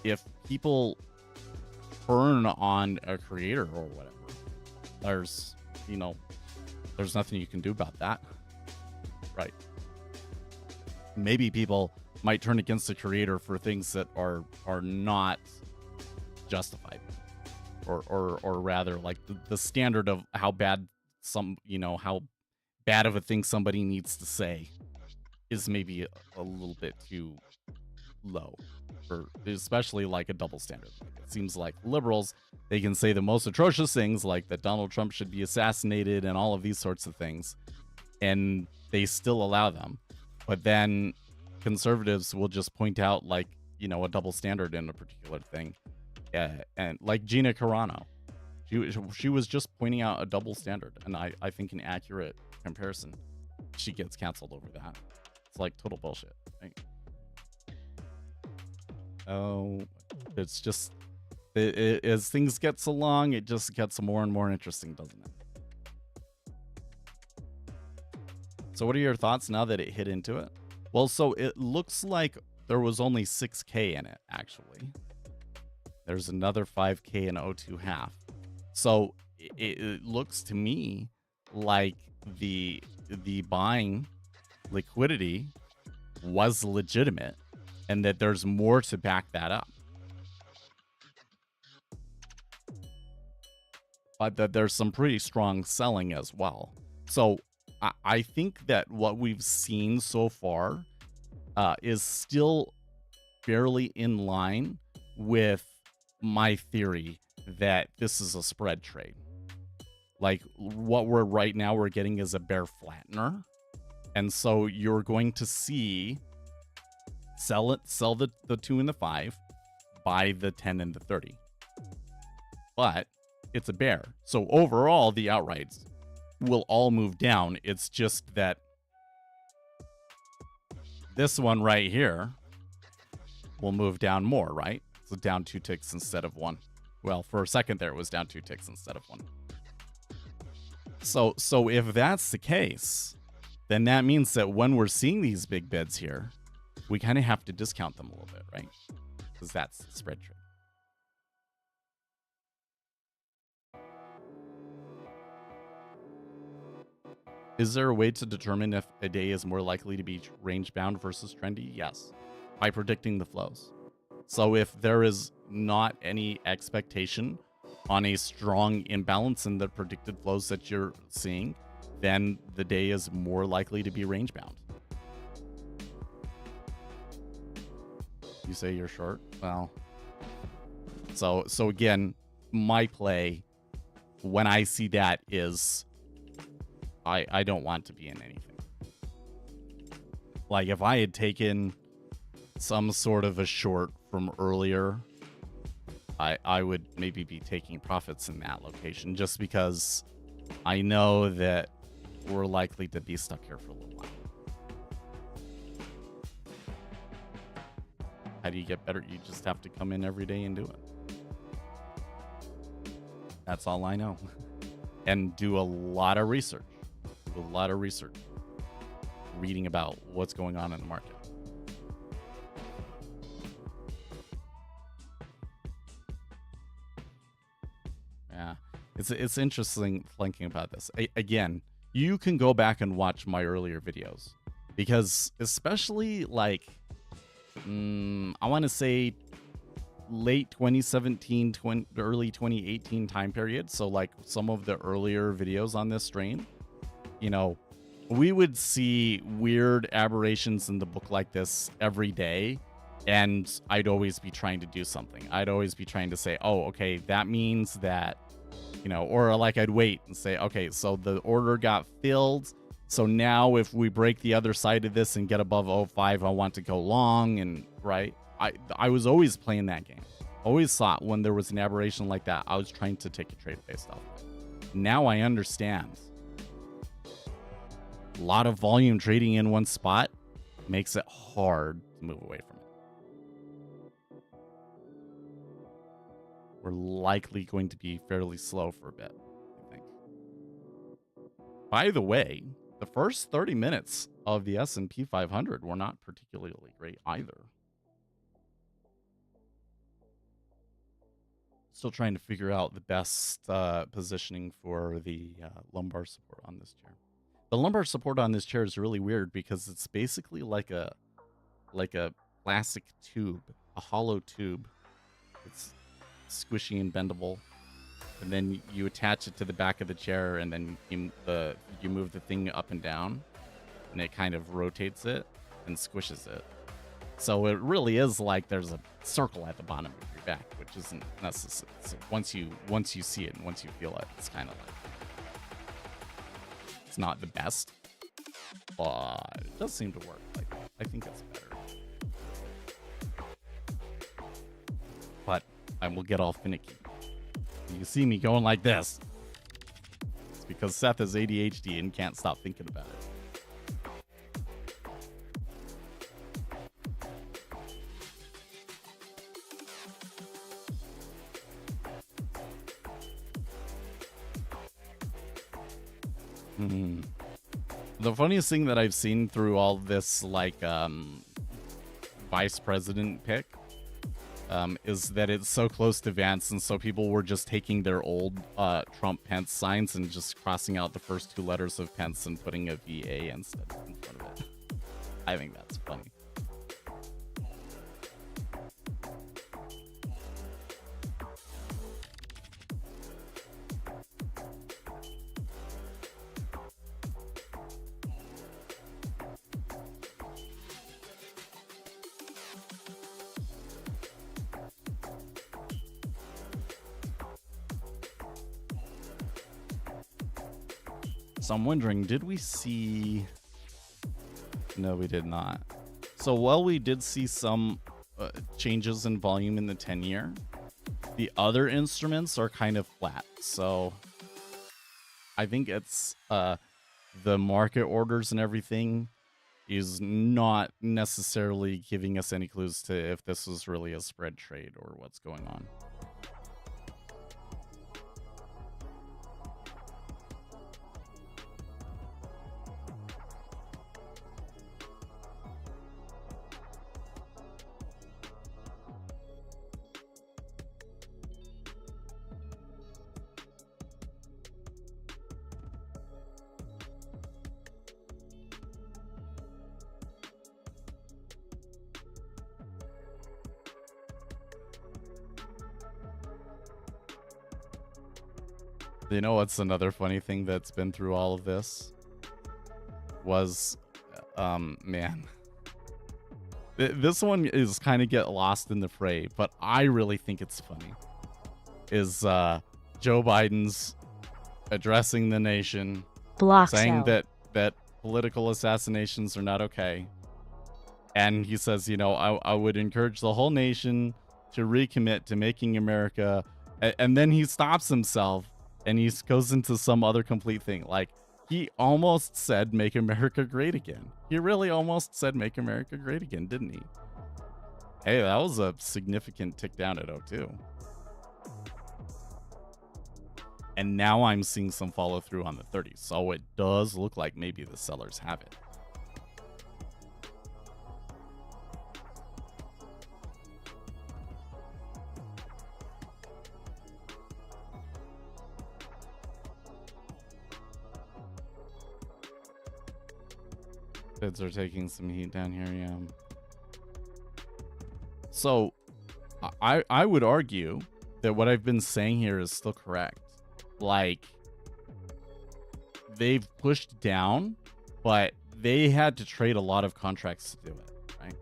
if people burn on a creator or whatever, there's nothing you can do about that, right? Maybe people might turn against the creator for things that are not justified, or rather, like, the standard of how bad how bad of a thing somebody needs to say is maybe a little bit too low, for especially like a double standard. It seems like liberals, they can say the most atrocious things, like that Donald Trump should be assassinated and all of these sorts of things, and they still allow them. But then conservatives will just point out, like, a double standard in a particular thing, and like Gina Carano, she was just pointing out a double standard, and I think an accurate comparison, she gets canceled over that. It's like total bullshit. Right? Oh, it's just as things gets along, it just gets more and more interesting, doesn't it? So what are your thoughts now that it hit into it? Well, so it looks like there was only 6K in it, actually. There's another 5K in O2 half. So it looks to me like the buying liquidity was legitimate and that there's more to back that up. But that there's some pretty strong selling as well. So I think that what we've seen so far is still fairly in line with my theory that this is a spread trade. Like what we're getting is a bear flattener. And so you're going to see sell the 2 and the 5, buy the 10 and the 30. But it's a bear. So overall, the outrights will all move down. It's just that this one right here will move down more, right? So down 2 ticks instead of 1. Well, for a second there, it was down 2 ticks instead of 1. So if that's the case, then that means that when we're seeing these big bids here, we kind of have to discount them a little bit, right? Because that's the spread trade. Is there a way to determine if a day is more likely to be range bound versus trendy? Yes, by predicting the flows. So if there is not any expectation on a strong imbalance in the predicted flows that you're seeing, then the day is more likely to be range bound. You say you're short? Well, so again, my play when I see that is I don't want to be in anything. Like if I had taken some sort of a short from earlier, I would maybe be taking profits in that location just because I know that we're likely to be stuck here for a little while. How do you get better? You just have to come in every day and do it. That's all I know. And do a lot of research. Reading about what's going on in the market. Yeah, it's interesting thinking about this. Again, you can go back and watch my earlier videos because especially like I want to say late 2017, early 2018 time period. So like some of the earlier videos on this stream, you know, we would see weird aberrations in the book like this every day. And I'd always be trying to do something. I'd always be trying to say, oh, okay, that means that, you know, or like I'd wait and say, okay, so the order got filled. So now if we break the other side of this and get above 05, I want to go long. And right. I was always playing that game. Always thought when there was an aberration like that, I was trying to take a trade based off of it. Now I understand. A lot of volume trading in one spot makes it hard to move away from it. We're likely going to be fairly slow for a bit, I think. By the way, the first 30 minutes of the S&P 500 were not particularly great either. Still trying to figure out the best positioning for the lumbar support on this chair. The lumbar support on this chair is really weird because it's basically like a plastic tube, a hollow tube. It's squishy and bendable, and then you attach it to the back of the chair, and then you move the thing up and down, and it kind of rotates it and squishes it. So it really is like there's a circle at the bottom of your back, which isn't necessary. So once you see it and once you feel it, it's kind of like it's not the best, but it does seem to work. Like I think it's better. But I will get all finicky. You see me going like this. It's because Seth has ADHD and can't stop thinking about it. The funniest thing that I've seen through all this, like, vice president pick, is that it's so close to Vance, and so people were just taking their old Trump-Pence signs and just crossing out the first two letters of Pence and putting a VA instead in front of it. I think that's funny. So I'm wondering, did we see... No, we did not. So while we did see some changes in volume in the 10-year, the other instruments are kind of flat. So I think it's the market orders and everything is not necessarily giving us any clues to if this is really a spread trade or what's going on. You know what's another funny thing that's been through all of this? Was, man. This one is kind of get lost in the fray, but I really think it's funny. Is Joe Biden's addressing the nation, saying that political assassinations are not okay. And he says, you know, I would encourage the whole nation to recommit to making America. And then he stops himself. And he goes into some other complete thing. Like, he almost said, make America great again. He really almost said, make America great again, didn't he? Hey, that was a significant tick down at 02. And now I'm seeing some follow through on the 30. So it does look like maybe the sellers have it. Bids are taking some heat down here, yeah. So, I would argue that what I've been saying here is still correct. Like, they've pushed down, but they had to trade a lot of contracts to do it, right?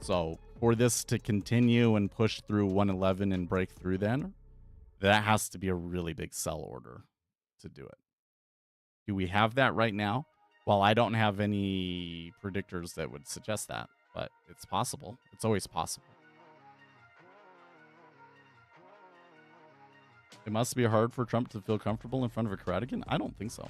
So, for this to continue and push through 111 and break through then, that has to be a really big sell order to do it. Do we have that right now? Well, I don't have any predictors that would suggest that, but it's possible. It's always possible. It must be hard for Trump to feel comfortable in front of a crowd again. I don't think so.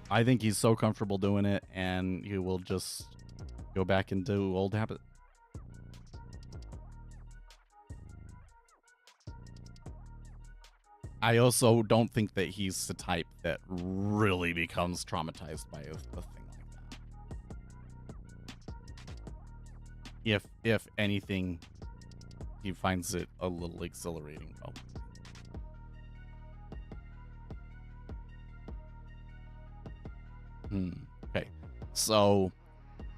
I think he's so comfortable doing it, and he will just go back into old habit. I also don't think that he's the type that really becomes traumatized by a thing like that. If anything, he finds it a little exhilarating. Oh. Okay, so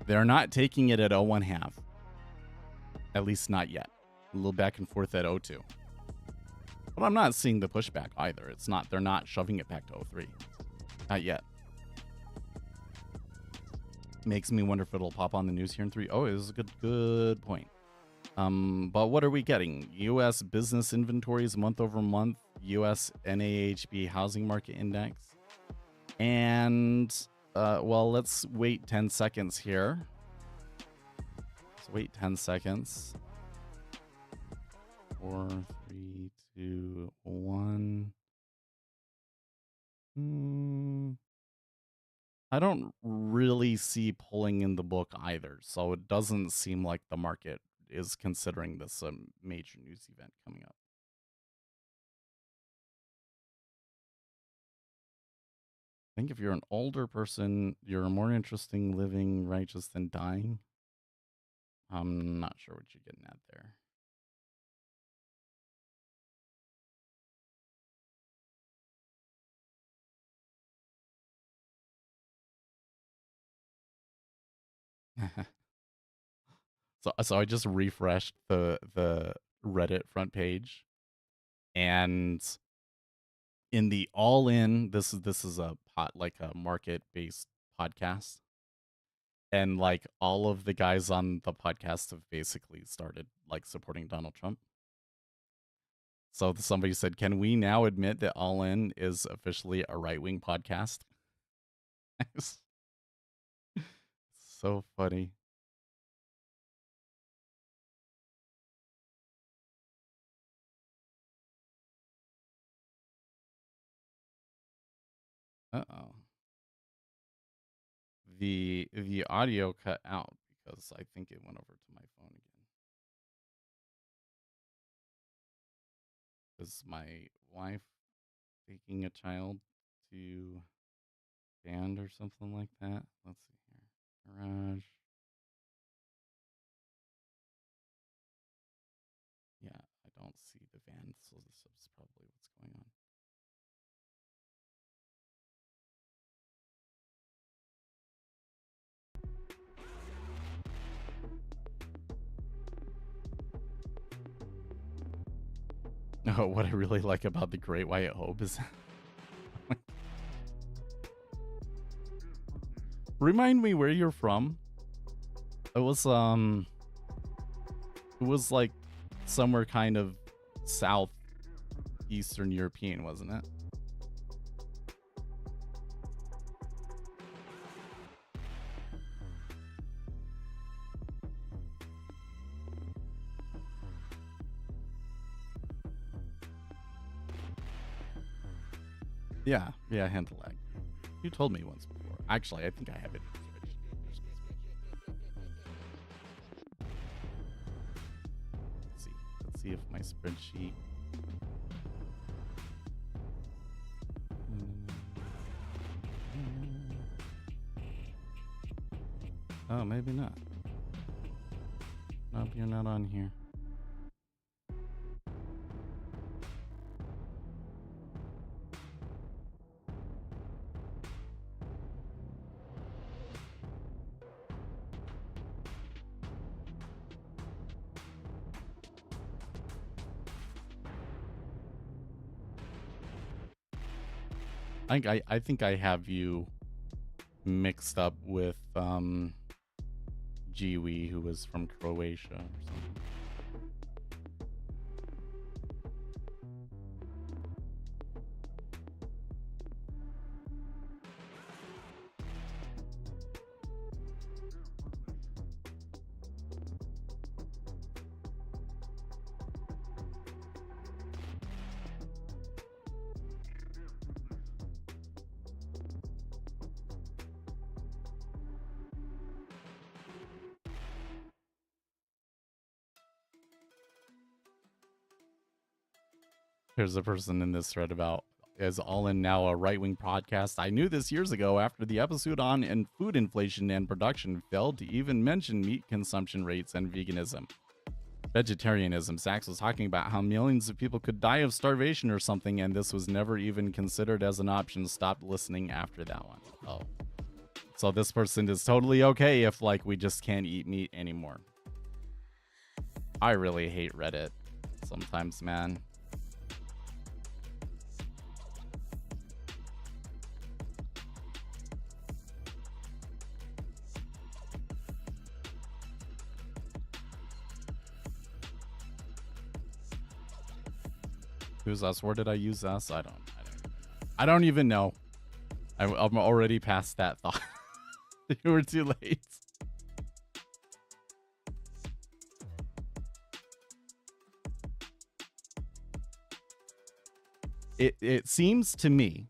they're not taking it at 0.5. At least not yet. A little back and forth at 0.2. But I'm not seeing the pushback either. It's not, they're not shoving it back to 0.3. Not yet. Makes me wonder if it'll pop on the news here in 3. Oh, this is a good point. But what are we getting? U.S. business inventories month over month, U.S. NAHB housing market index, and well, let's wait 10 seconds here. Let's wait 10 seconds. 4, 3, 2, 1. I don't really see pulling in the book either, so it doesn't seem like the market is considering this a major news event coming up. I think if you're an older person, you're more interesting living righteous than dying. I'm not sure what you're getting at there. So I just refreshed the Reddit front page, and in the all in, this is a market based podcast, and like all of the guys on the podcast have basically started like supporting Donald Trump. So somebody said, "Can we now admit that All In is officially a right wing podcast?" So funny. Uh-oh. The audio cut out because I think it went over to my phone again. Is my wife taking a child to band or something like that? Let's see here. Garage. Yeah, I don't see the van, so this is probably what's going on. Oh, what I really like about the Great White Hope is remind me where you're from. It was like somewhere kind of south Eastern European, wasn't it? Yeah, Hintelag. You told me once before. Actually, I think I have it. Let's see if my spreadsheet. Oh, maybe not. Nope, you're not on here. I think I have you mixed up with Jiwi, who was from Croatia or something. There's a person in this thread about, is All In now a right-wing podcast? I knew this years ago after the episode on food inflation and production failed to even mention meat consumption rates and veganism. Vegetarianism. Sachs was talking about how millions of people could die of starvation or something, and this was never even considered as an option. Stopped listening after that one. Oh. So this person is totally okay if, like, we just can't eat meat anymore. I really hate Reddit sometimes, man. Who's us? Where did I use us? I don't even know. I'm already past that thought. You were too late. It seems to me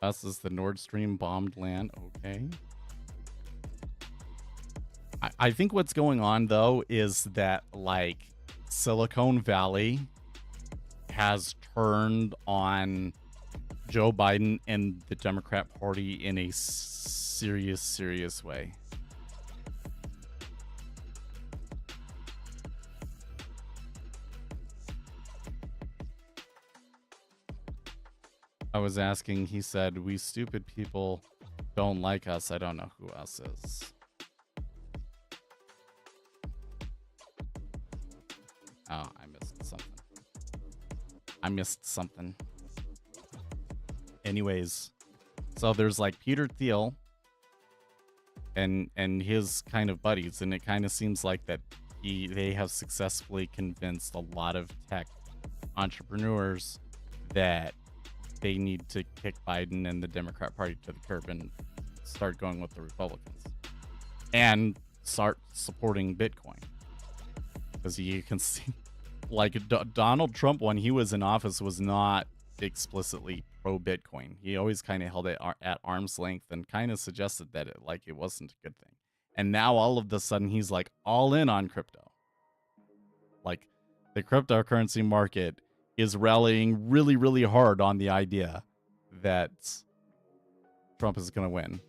us is the Nord Stream bombed land. Okay. I think what's going on though is that like Silicon Valley has turned on Joe Biden and the Democrat Party in a serious way. I was asking, he said, we stupid people don't like us. I don't know who us is. Oh, I missed something. Anyways, so there's like Peter Thiel and his kind of buddies, and it kind of seems like that they have successfully convinced a lot of tech entrepreneurs that they need to kick Biden and the Democrat Party to the curb and start going with the Republicans and start supporting Bitcoin. Because you can see, like Donald Trump, when he was in office, was not explicitly pro Bitcoin. He always kind of held it at arm's length and kind of suggested that it wasn't a good thing. And now all of a sudden he's like all in on crypto. Like the cryptocurrency market is rallying really, really hard on the idea that Trump is going to win.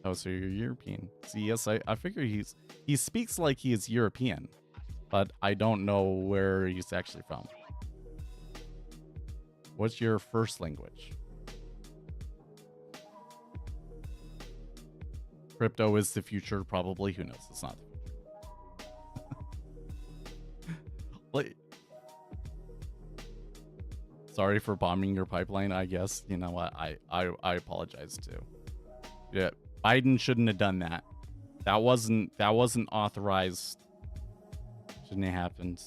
Oh, so you're European. See, yes, I figure he speaks like he is European, but I don't know where he's actually from. What's your first language? Crypto is the future, probably. Who knows? It's not the future. Like, sorry for bombing your pipeline, I guess. You know what? I apologize too. Yeah, Biden shouldn't have done that. That wasn't authorized. Shouldn't have happened.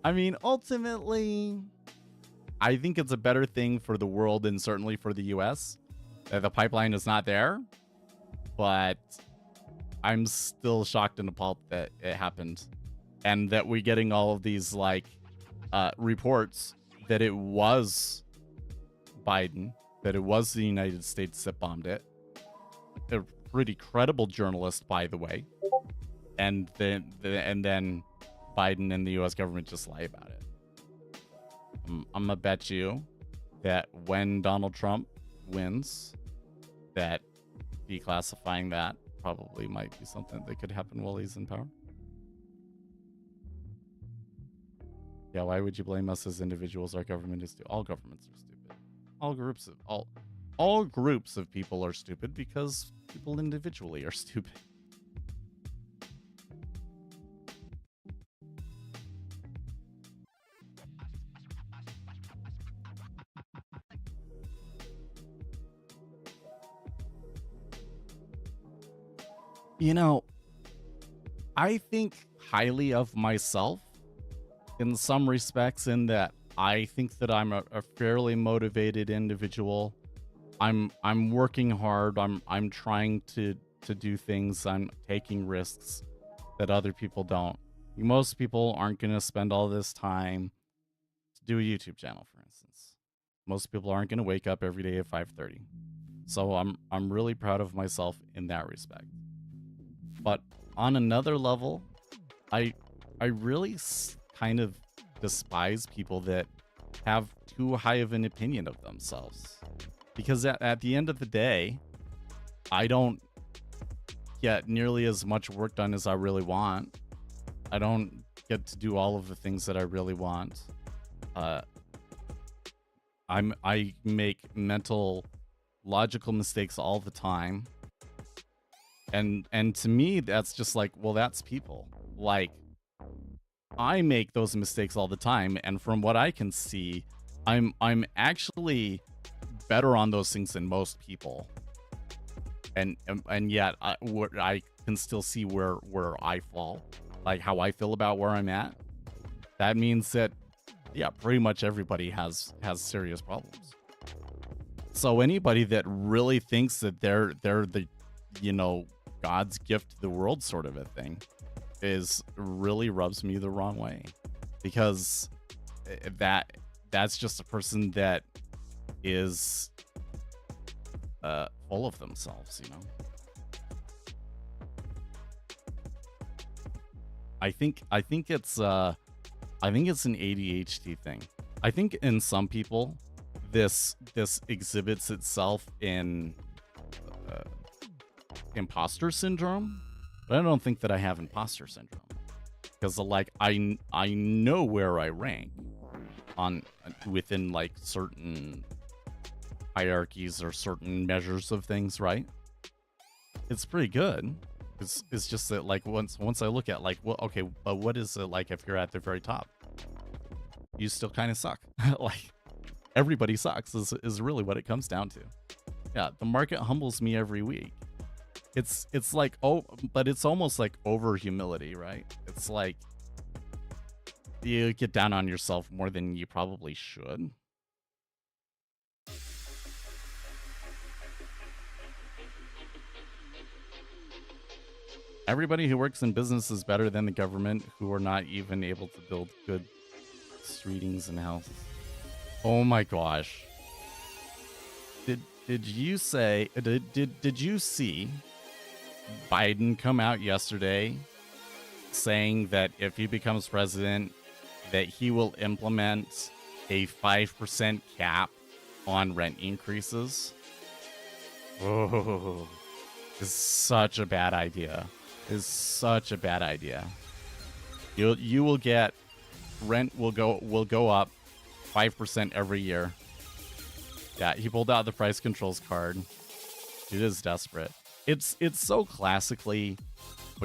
I mean, ultimately, I think it's a better thing for the world and certainly for the US that the pipeline is not there. But I'm still shocked and appalled that it happened. And that we're getting all of these like reports that it was Biden, that it was the United States that bombed it. A pretty credible journalist, by the way. And then Biden and the U.S. government just lie about it. I'm gonna bet you that when Donald Trump wins, that declassifying that probably might be something that could happen while he's in power. Yeah, why would you blame us as individuals? Our government is all governments are stupid. All groups of people are stupid because people individually are stupid. You know, I think highly of myself in some respects, in that I think that I'm a fairly motivated individual. I'm working hard. I'm trying to do things. I'm taking risks that other people don't. Most people aren't going to spend all this time to do a YouTube channel, for instance. Most people aren't going to wake up every day at 5:30. So I'm really proud of myself in that respect. But on another level, I really kind of despise people that have too high of an opinion of themselves, because at the end of the day, I don't get nearly as much work done as I really want. I don't get to do all of the things that I really want. I make mental, logical mistakes all the time, and to me, that's just like, well, that's people. Like, I make those mistakes all the time, and from what I can see, I'm actually better on those things than most people, and yet I can still see where I fall, like how I feel about where I'm at. That means that, yeah, pretty much everybody has serious problems. So anybody that really thinks that they're the, God's gift to the world sort of a thing really rubs me the wrong way, because that's just a person that is full of themselves, I think it's an ADHD thing. I think in some people this exhibits itself in imposter syndrome, but I don't think that I have imposter syndrome, because like I know where I rank on within like certain hierarchies or certain measures of things, right? It's pretty good. It's just that like once I look at like, well, okay, but what is it like if you're at the very top? You still kind of suck. Like everybody sucks is really what it comes down to. Yeah, the market humbles me every week. It's like, but it's almost like over humility, right? It's like you get down on yourself more than you probably should. Everybody who works in business is better than the government, who are not even able to build good streetings and houses. Oh my gosh. Did you say did you see Biden come out yesterday saying that if he becomes president, that he will implement a 5% cap on rent increases? Oh, it's such a bad idea. It's such a bad idea. You will get rent will go up 5% every year. Yeah, he pulled out the price controls card. It is desperate. It's so classically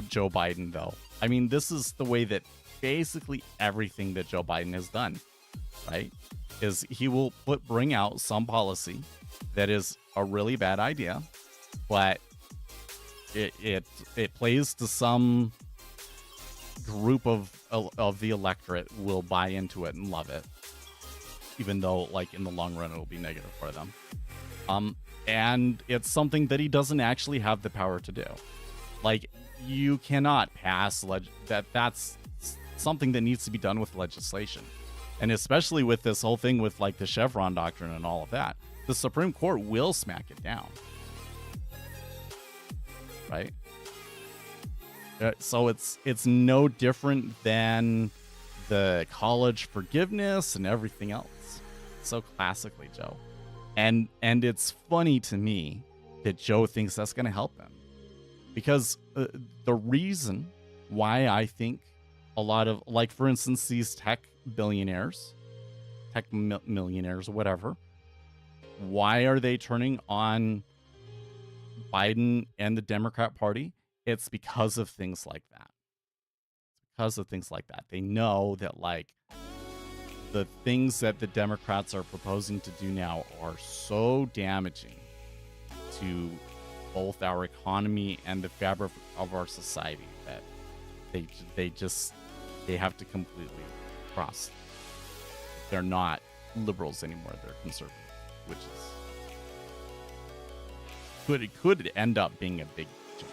Joe Biden, though. I mean, this is the way that basically everything that Joe Biden has done, right? Is he will bring out some policy that is a really bad idea, but it plays to some group of the electorate will buy into it and love it, even though like in the long run it'll be negative for them. And it's something that he doesn't actually have the power to do. Like, you cannot pass that's something that needs to be done with legislation. And especially with this whole thing with like the Chevron doctrine and all of that, the Supreme Court will smack it down. Right? So it's no different than the college forgiveness and everything else. So classically Joe. And it's funny to me that Joe thinks that's going to help him. Because the reason why I think a lot of, like, for instance, these tech millionaires, whatever, why are they turning on Biden and the Democrat Party? It's because of things like that. It's because of things like that. They know that, like, the things that the Democrats are proposing to do now are so damaging to both our economy and the fabric of our society that they have to completely cross. They're not liberals anymore. They're conservative, which is could end up being a big jump.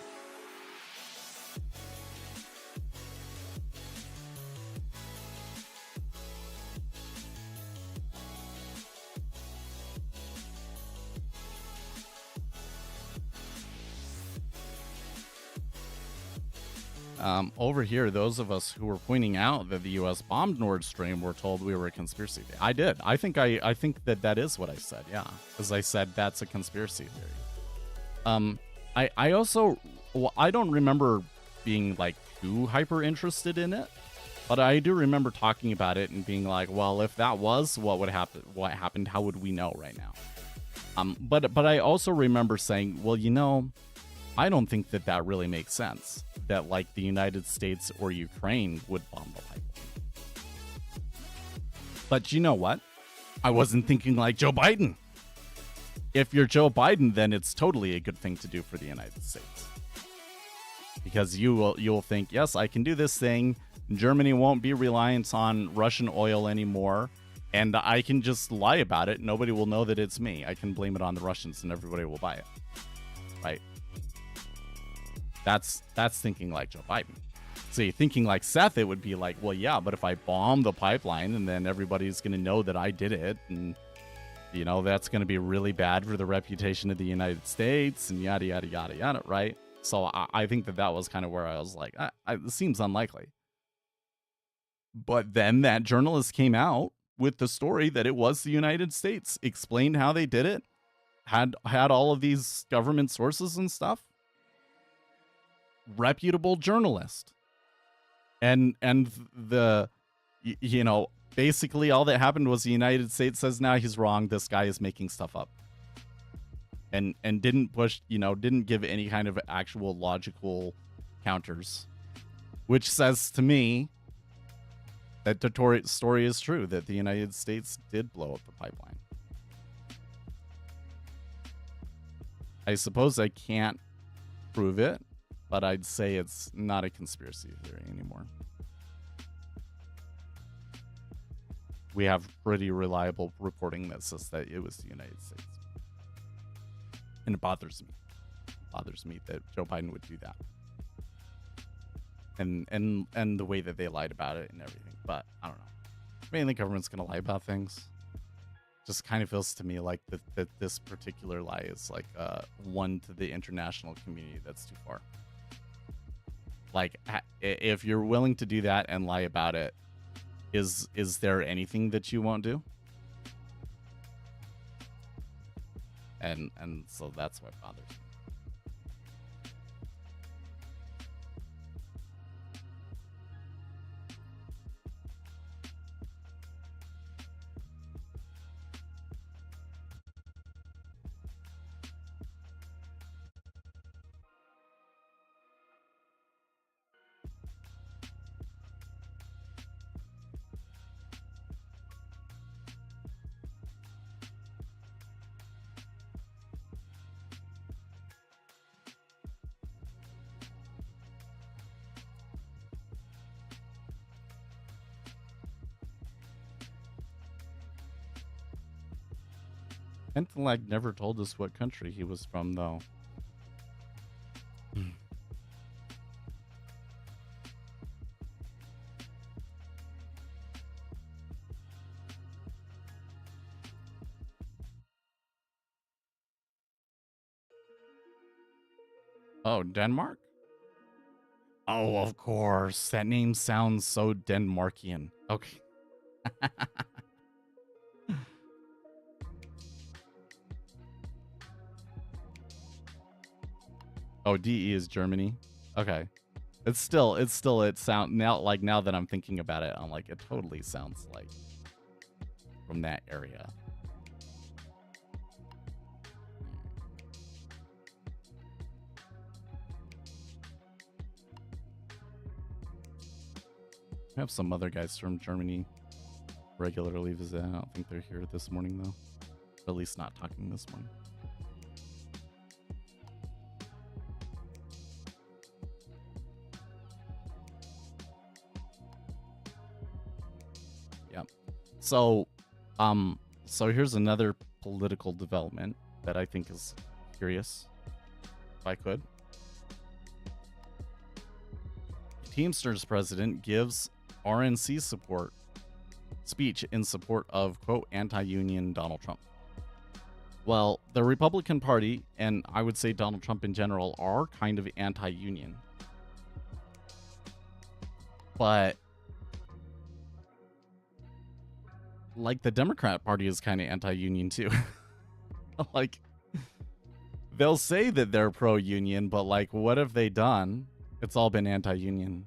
Over here, those of us who were pointing out that the U.S. bombed Nord Stream were told we were a conspiracy theory. I did. I think that is what I said. Yeah, because I said that's a conspiracy theory. I also, I don't remember being like too hyper interested in it, but I do remember talking about it and being like, well, if that was what would happen, what happened, how would we know right now? But I also remember saying, well, I don't think that really makes sense, that like the United States or Ukraine would bomb the pipeline. But you know what? I wasn't thinking like Joe Biden. if you're Joe Biden, then it's totally a good thing to do for the United States. Because you'll think, yes, I can do this thing. Germany won't be reliant on Russian oil anymore, and I can just lie about it. Nobody will know that it's me. I can blame it on the Russians, and everybody will buy it. Right? That's thinking like Joe Biden. See, thinking like Seth, it would be like, well, yeah, but if I bomb the pipeline, and then everybody's going to know that I did it, and that's going to be really bad for the reputation of the United States, and yada yada yada yada, right? So I think that was kind of where I was like, it seems unlikely. But then that journalist came out with the story that it was the United States, explained how they did it, had all of these government sources and stuff. Reputable journalist. And the, basically all that happened was the United States says, nah, he's wrong. This guy is making stuff up. And didn't push, didn't give any kind of actual logical counters, which says to me that the story is true, that the United States did blow up the pipeline. I suppose I can't prove it, but I'd say it's not a conspiracy theory anymore. We have pretty reliable reporting that says that it was the United States. And it bothers me. It bothers me that Joe Biden would do that. And the way that they lied about it and everything. But I don't know. I mean, the government's going to lie about things. Just kind of feels to me like that this particular lie is like one to the international community that's too far. Like, if you're willing to do that and lie about it, is there anything that you won't do? And so that's what bothers me. Pentelag never told us what country he was from, though. Oh, Denmark? Oh, of course. That name sounds so Denmarkian. Okay. Oh, DE is Germany. Okay. It sound now that I'm thinking about it, I'm like, it totally sounds like from that area. We have some other guys from Germany regularly visit. I don't think they're here this morning, though. At least not talking this morning. Yeah. So here's another political development that I think is curious, if I could. Teamsters president gives RNC speech in support of, quote, anti-union Donald Trump. Well, the Republican Party, and I would say Donald Trump in general, are kind of anti-union. But like the Democrat Party is kind of anti-union too. Like, they'll say that they're pro-union, but like, what have they done? It's all been anti-union.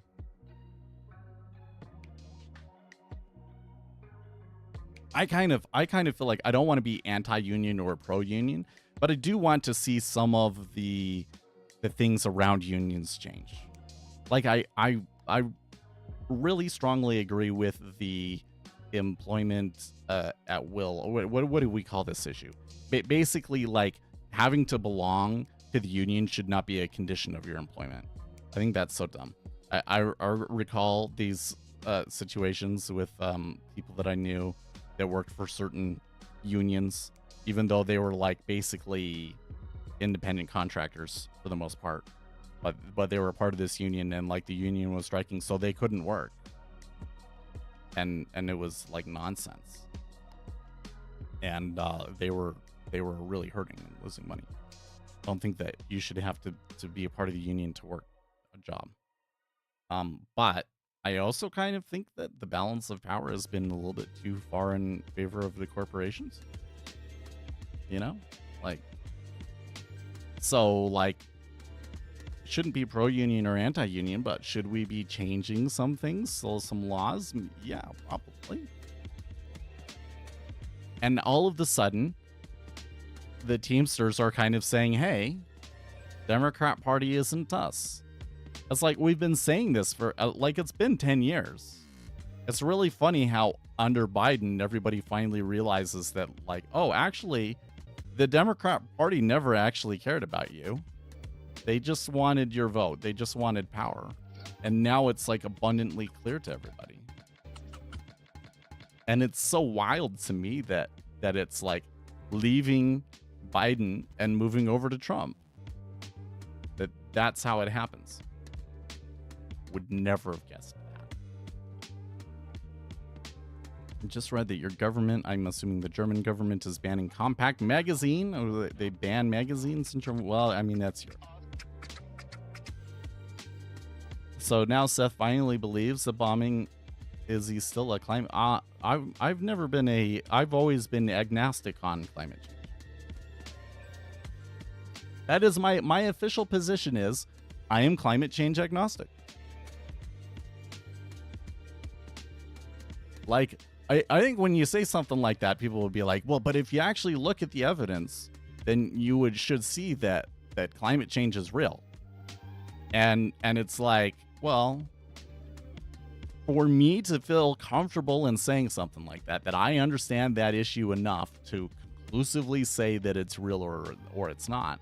I kind of feel like I don't want to be anti-union or pro-union, but I do want to see some of the things around unions change. Like I really strongly agree with the employment at will. What do we call this issue? Basically, like having to belong to the union should not be a condition of your employment. I think that's so dumb. I recall these situations with people that I knew that worked for certain unions, even though they were like basically independent contractors for the most part, but they were part of this union, and like the union was striking, so they couldn't work, and it was like nonsense, and they were really hurting and losing money. I don't think that you should have to be a part of the union to work a job. But I also kind of think that the balance of power has been a little bit too far in favor of the corporations. You know, like, so like, shouldn't be pro-union or anti-union, but should we be changing some things, so some laws? Yeah, probably. And all of the sudden, the Teamsters are kind of saying, hey, Democrat Party isn't us. It's like we've been saying this for like it's been 10 years. It's really funny how under Biden, everybody finally realizes that, like, oh, actually, the Democrat Party never actually cared about you. They just wanted your vote. They just wanted power. And now it's like abundantly clear to everybody. And it's so wild to me that it's like leaving Biden and moving over to Trump. That's how it happens. Would never have guessed that. I just read that your government, I'm assuming the German government, is banning compact magazine. Or they ban magazines in Germany. Well, I mean, that's Europe. So now Seth finally believes the bombing. Is he still a climate? I've always been agnostic on climate change. That is my official position is I am climate change agnostic. Like, I think when you say something like that, people will be like, well, but if you actually look at the evidence, then you should see that climate change is real. And it's like, well, for me to feel comfortable in saying something like that I understand that issue enough to conclusively say that it's real or it's not,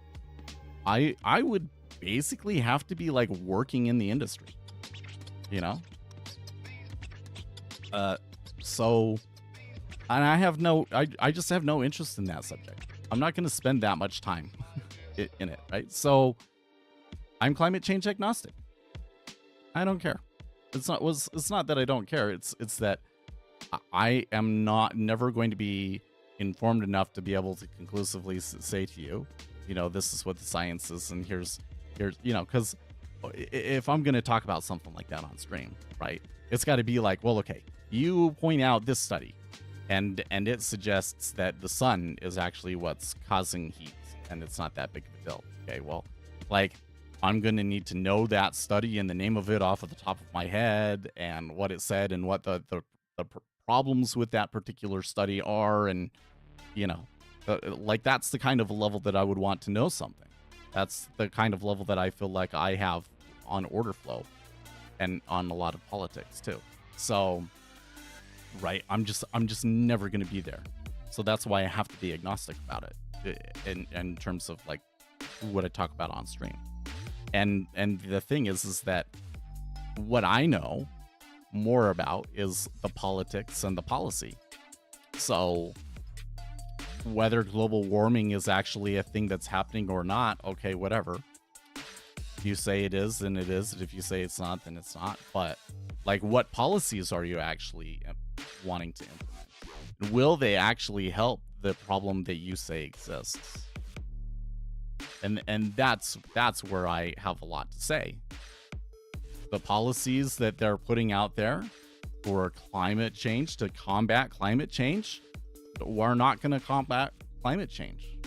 I would basically have to be like working in the industry, you know? So, and I just have no interest in that subject. I'm not going to spend that much time in it, right? So I'm climate change agnostic. I don't care. It's not that I don't care. It's that I am never going to be informed enough to be able to conclusively say to you, you know, this is what the science is, and here's, you know, because if I'm going to talk about something like that on stream, right, it's got to be like, well, okay, you point out this study, and it suggests that the sun is actually what's causing heat, and it's not that big of a deal. Okay, well, like, I'm going to need to know that study and the name of it off of the top of my head and what it said and what the problems with that particular study are. And, you know, like that's the kind of level that I would want to know something. That's the kind of level that I feel like I have on order flow and on a lot of politics too. So, right, I'm just never going to be there. So that's why I have to be agnostic about it in terms of like what I talk about on stream. And the thing is that what I know more about is the politics and the policy. So whether global warming is actually a thing that's happening or not, okay, whatever. If you say it is, then it is. If you say it's not, then it's not. But like, what policies are you actually wanting to implement? Will they actually help the problem that you say exists? And that's where I have a lot to say. The policies that they're putting out there for climate change, to combat climate change, are not going to combat climate change.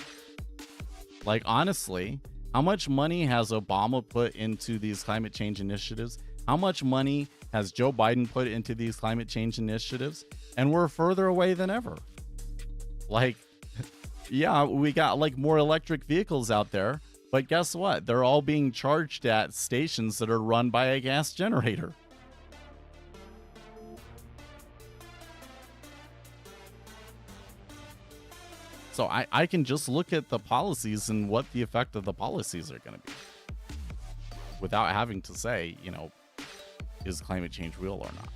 Like, honestly, how much money has Obama put into these climate change initiatives? How much money has Joe Biden put into these climate change initiatives? And we're further away than ever. Like, yeah, we got like more electric vehicles out there, but guess what? They're all being charged at stations that are run by a gas generator. So I can just look at the policies and what the effect of the policies are going to be without having to say, you know, is climate change real or not?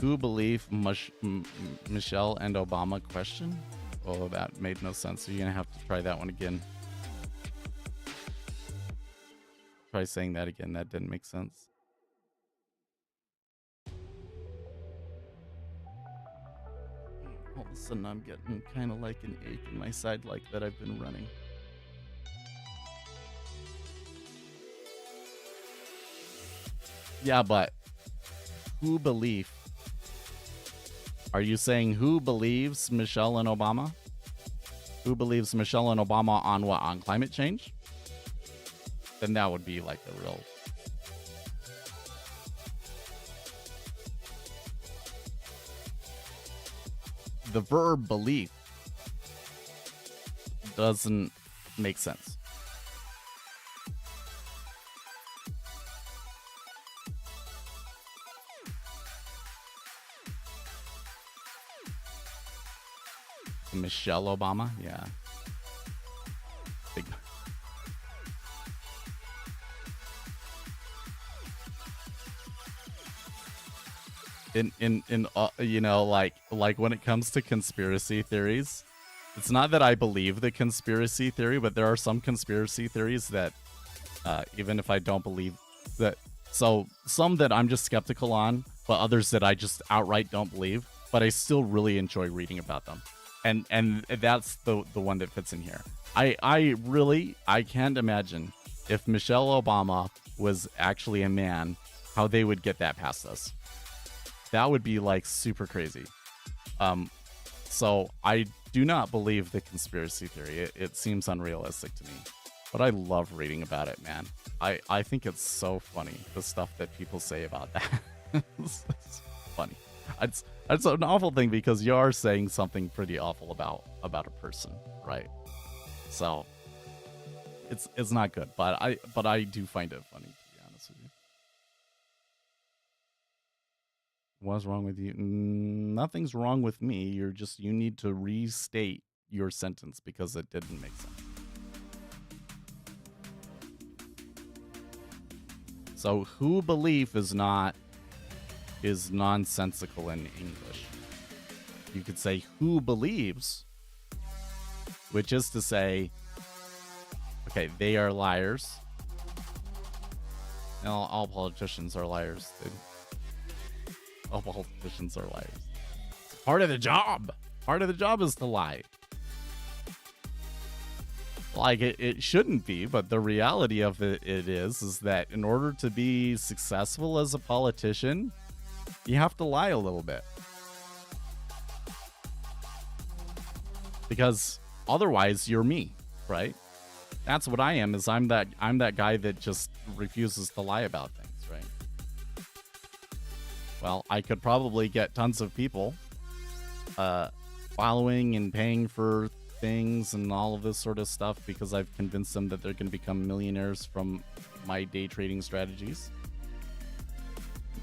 Who believe Michelle and Obama question? Oh, that made no sense. So you're going to have to try that one again. Try saying that again. That didn't make sense. All of a sudden, I'm getting kind of like an ache in my side, like that I've been running. Yeah, but who believe? Are you saying who believes Michelle and Obama? Who believes Michelle and Obama on what? On climate change? Then that would be like a real... The verb belief doesn't make sense. Michelle Obama? Yeah. Big... In you know, like when it comes to conspiracy theories, it's not that I believe the conspiracy theory, but there are some conspiracy theories that even if I don't believe that, so some that I'm just skeptical on, but others that I just outright don't believe, but I still really enjoy reading about them. And that's the one that fits in here. I really can't imagine if Michelle Obama was actually a man, how they would get that past us. That would be like super crazy. So I do not believe the conspiracy theory. It seems unrealistic to me, but I love reading about it, man. I think it's so funny, the stuff that people say about that. It's funny. It's an awful thing because you are saying something pretty awful about a person, right? So it's not good, but I do find it funny, to be honest with you. What's wrong with you? Nothing's wrong with me. You need to restate your sentence because it didn't make sense. So who belief is nonsensical in English. You could say who believes, which is to say, okay, they are liars. And all politicians are liars, dude. All politicians are liars. It's part of the job. Part of the job is to lie. Like, it shouldn't be, but the reality of it is that in order to be successful as a politician, you have to lie a little bit. Because otherwise you're me, right? That's what I am, is I'm that guy that just refuses to lie about things, right? Well, I could probably get tons of people following and paying for things and all of this sort of stuff because I've convinced them that they're going to become millionaires from my day trading strategies.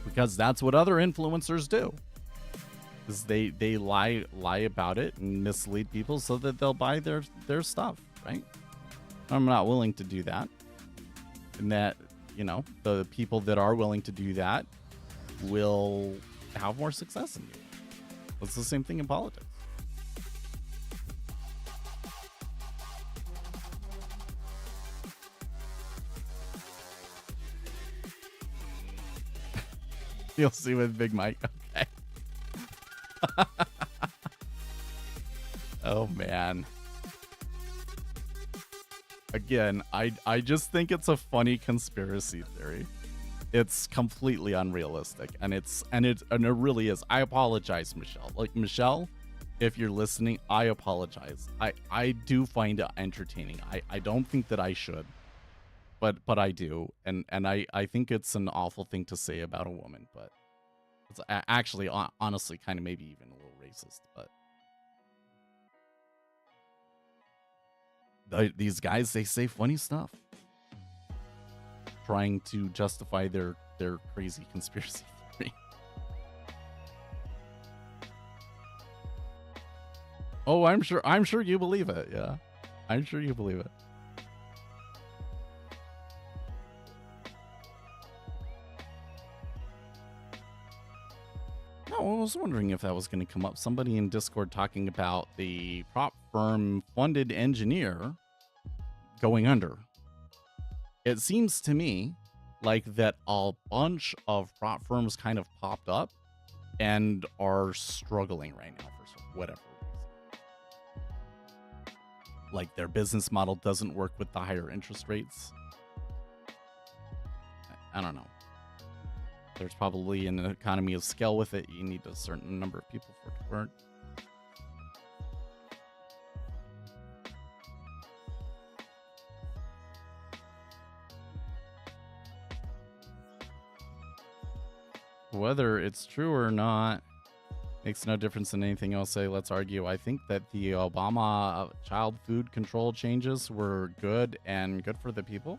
Because that's what other influencers do. Is they lie about it and mislead people so that they'll buy their stuff, right? I'm not willing to do that. And that, you know, the people that are willing to do that will have more success in you. It's the same thing in politics. You'll see with Big Mike. Okay. Oh, man. Again, I just think it's a funny conspiracy theory. It's completely unrealistic, and it really is. I apologize, Michelle. Like, Michelle, if you're listening, I apologize. I do find it entertaining. I don't think that I should, but I do, and I think it's an awful thing to say about a woman, but it's actually honestly kind of maybe even a little racist, but these guys, they say funny stuff. trying to justify their crazy conspiracy theory. Oh, I'm sure you believe it. Yeah, I'm sure you believe it. No, I was wondering if that was going to come up. Somebody in Discord talking about the prop firm funded engineer going under. It seems to me like that a bunch of prop firms kind of popped up and are struggling right now for whatever reason. Like their business model doesn't work with the higher interest rates. I don't know. There's probably an economy of scale with it. You need a certain number of people for it to work. Whether it's true or not makes no difference in anything else. Say, let's argue. I think that the Obama child food control changes were good and good for the people.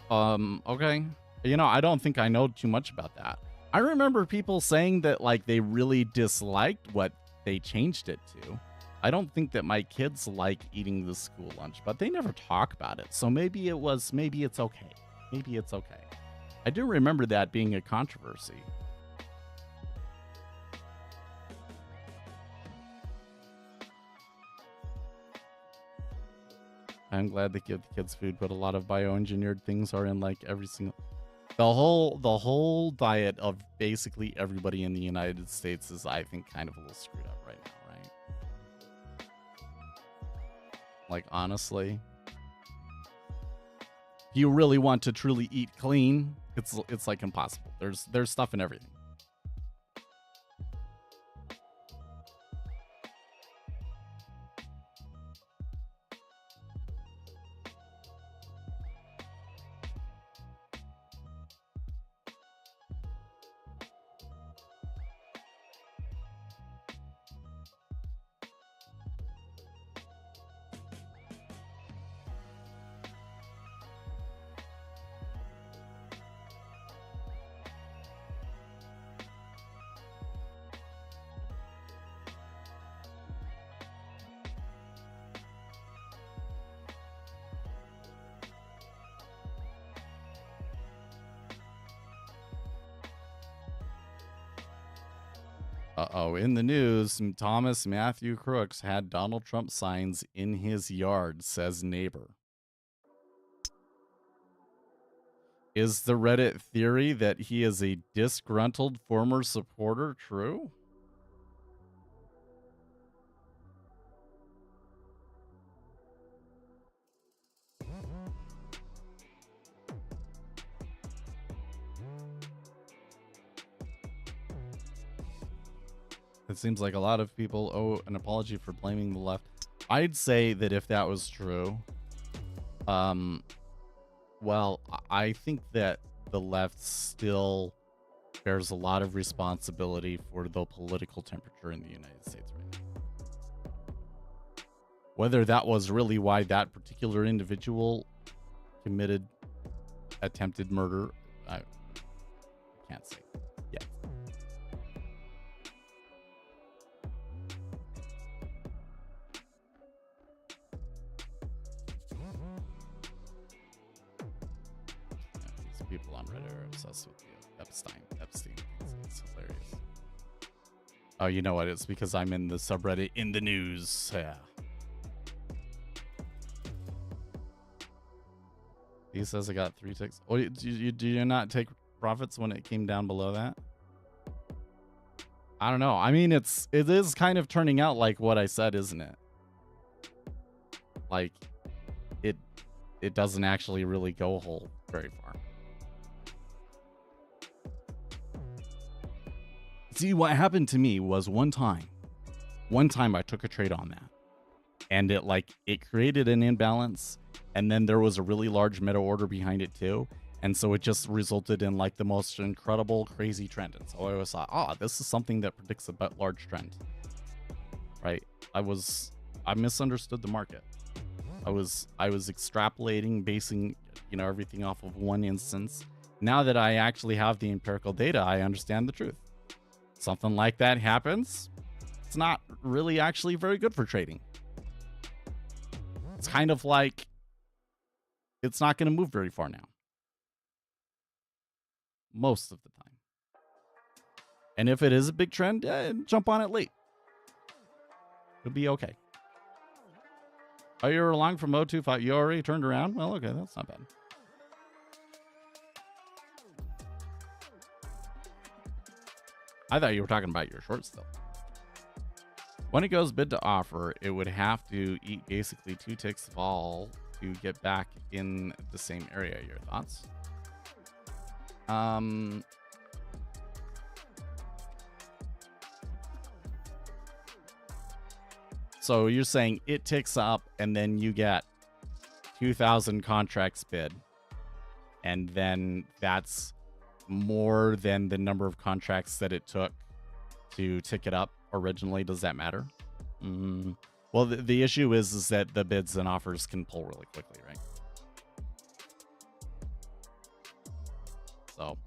Okay. You know, I don't think I know too much about that. I remember people saying that like they really disliked what they changed it to. I don't think that my kids like eating the school lunch, but they never talk about it. So maybe it's okay. Maybe it's okay. I do remember that being a controversy. I'm glad they give the kids food, but a lot of bioengineered things are in like every single... The whole diet of basically everybody in the United States is, I think, kind of a little screwed up right now, right? Like, honestly, if you really want to truly eat clean, it's like impossible. There's stuff in everything. Uh-oh, in the news, Thomas Matthew Crooks had Donald Trump signs in his yard, says neighbor. Is the Reddit theory that he is a disgruntled former supporter true? It seems like a lot of people owe an apology for blaming the left. I'd say that if that was true, well, I think that the left still bears a lot of responsibility for the political temperature in the United States right now. Whether that was really why that particular individual committed attempted murder, I can't say. Yeah. People on Reddit are obsessed with the Epstein. It's hilarious. Oh, you know what? It's because I'm in the subreddit in the news. Yeah. He says I got 3 ticks. Oh, do you not take profits when it came down below that? I don't know. I mean, it is kind of turning out like what I said, isn't it? Like, it doesn't actually really go whole very far. See, what happened to me was one time I took a trade on that, and it created an imbalance, and then there was a really large meta order behind it too, and so it just resulted in like the most incredible crazy trend. And so I always thought, this is something that predicts a large trend, right? I misunderstood the market. I was extrapolating, basing everything off of one instance. Now that I actually have the empirical data, I understand the truth. Something like that happens, it's not really actually very good for trading. It's kind of like it's not going to move very far now. Most of the time. And if it is a big trend, jump on it late. It'll be okay. Oh, you're along from 025. You already turned around? Well, okay, that's not bad. I thought you were talking about your short still. When it goes bid to offer, it would have to eat basically 2 ticks of all to get back in the same area. Your thoughts? So you're saying it ticks up and then you get 2,000 contracts bid. And then that's more than the number of contracts that it took to tick it up originally. Does that matter? Well, the issue is that the bids and offers can pull really quickly, right? So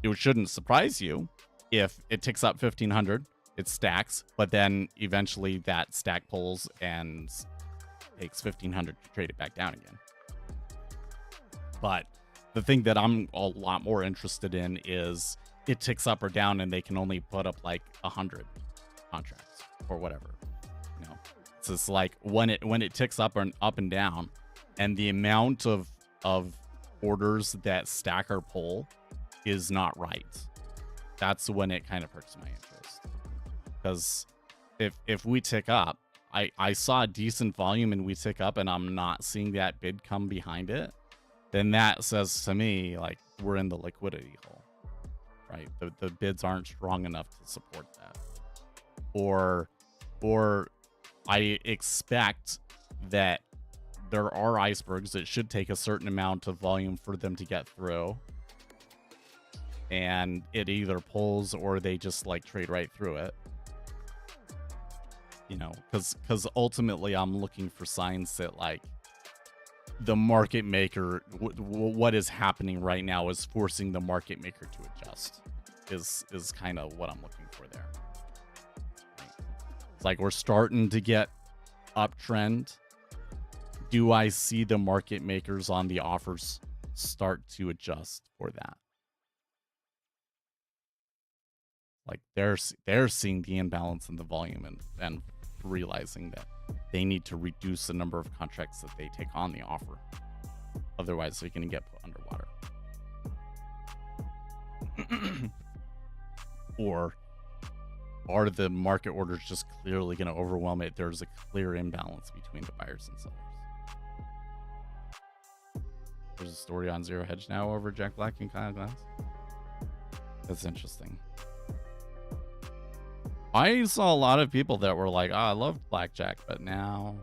it shouldn't surprise you if it ticks up 1,500, it stacks, but then eventually that stack pulls and takes 1,500 to trade it back down again. But the thing that I'm a lot more interested in is it ticks up or down and they can only put up like 100 contracts or whatever. So it's like when it ticks up and down, and the amount of orders that stack or pull is not right. That's when it kind of hurts my interest. Because if we tick up, I saw a decent volume and we tick up and I'm not seeing that bid come behind it, then that says to me like we're in the liquidity hole, right? The bids aren't strong enough to support that. Or I expect that there are icebergs that should take a certain amount of volume for them to get through. And it either pulls or they just like trade right through it. Because ultimately I'm looking for signs that like the market maker, what is happening right now is forcing the market maker to adjust is kind of what I'm looking for there. It's like we're starting to get uptrend. Do I see the market makers on the offers start to adjust for that? Like they're seeing the imbalance in the volume and realizing that they need to reduce the number of contracts that they take on the offer. Otherwise, they're going to get put underwater. Or are the market orders just clearly going to overwhelm it? There's a clear imbalance between the buyers and sellers. There's a story on Zero Hedge now over Jack Black and Kyle Glass. That's interesting. I saw a lot of people that were like, I loved blackjack, but now...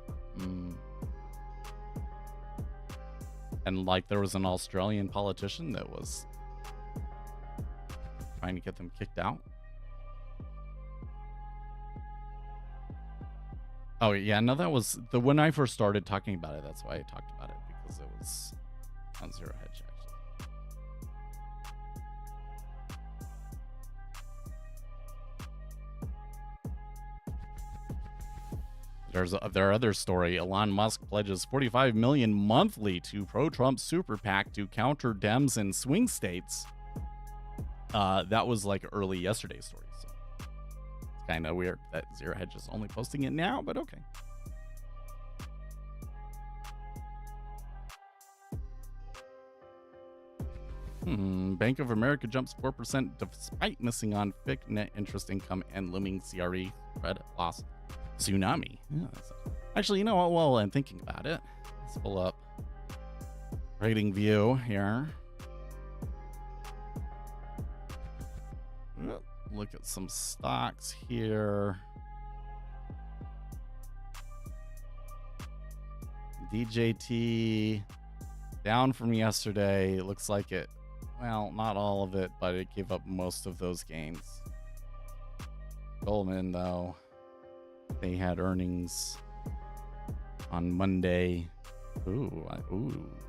And like there was an Australian politician that was trying to get them kicked out. Oh, yeah, no, that was when I first started talking about it. That's why I talked about it, because it was on Zero Hedge, actually. Their other story, Elon Musk pledges $45 million monthly to pro-Trump super PAC to counter Dems in swing states. That was like early yesterday's story, so it's kind of weird that Zero Hedge is only posting it now, but okay. Bank of America jumps 4% despite missing on FIC net interest income and looming CRE credit loss tsunami. Yeah, actually, you know what? While I'm thinking about it, let's pull up Trading View here. Look at some stocks here. DJT down from yesterday. It looks like it, well, not all of it, but it gave up most of those gains. Goldman, though, they had earnings on Monday. Ooh,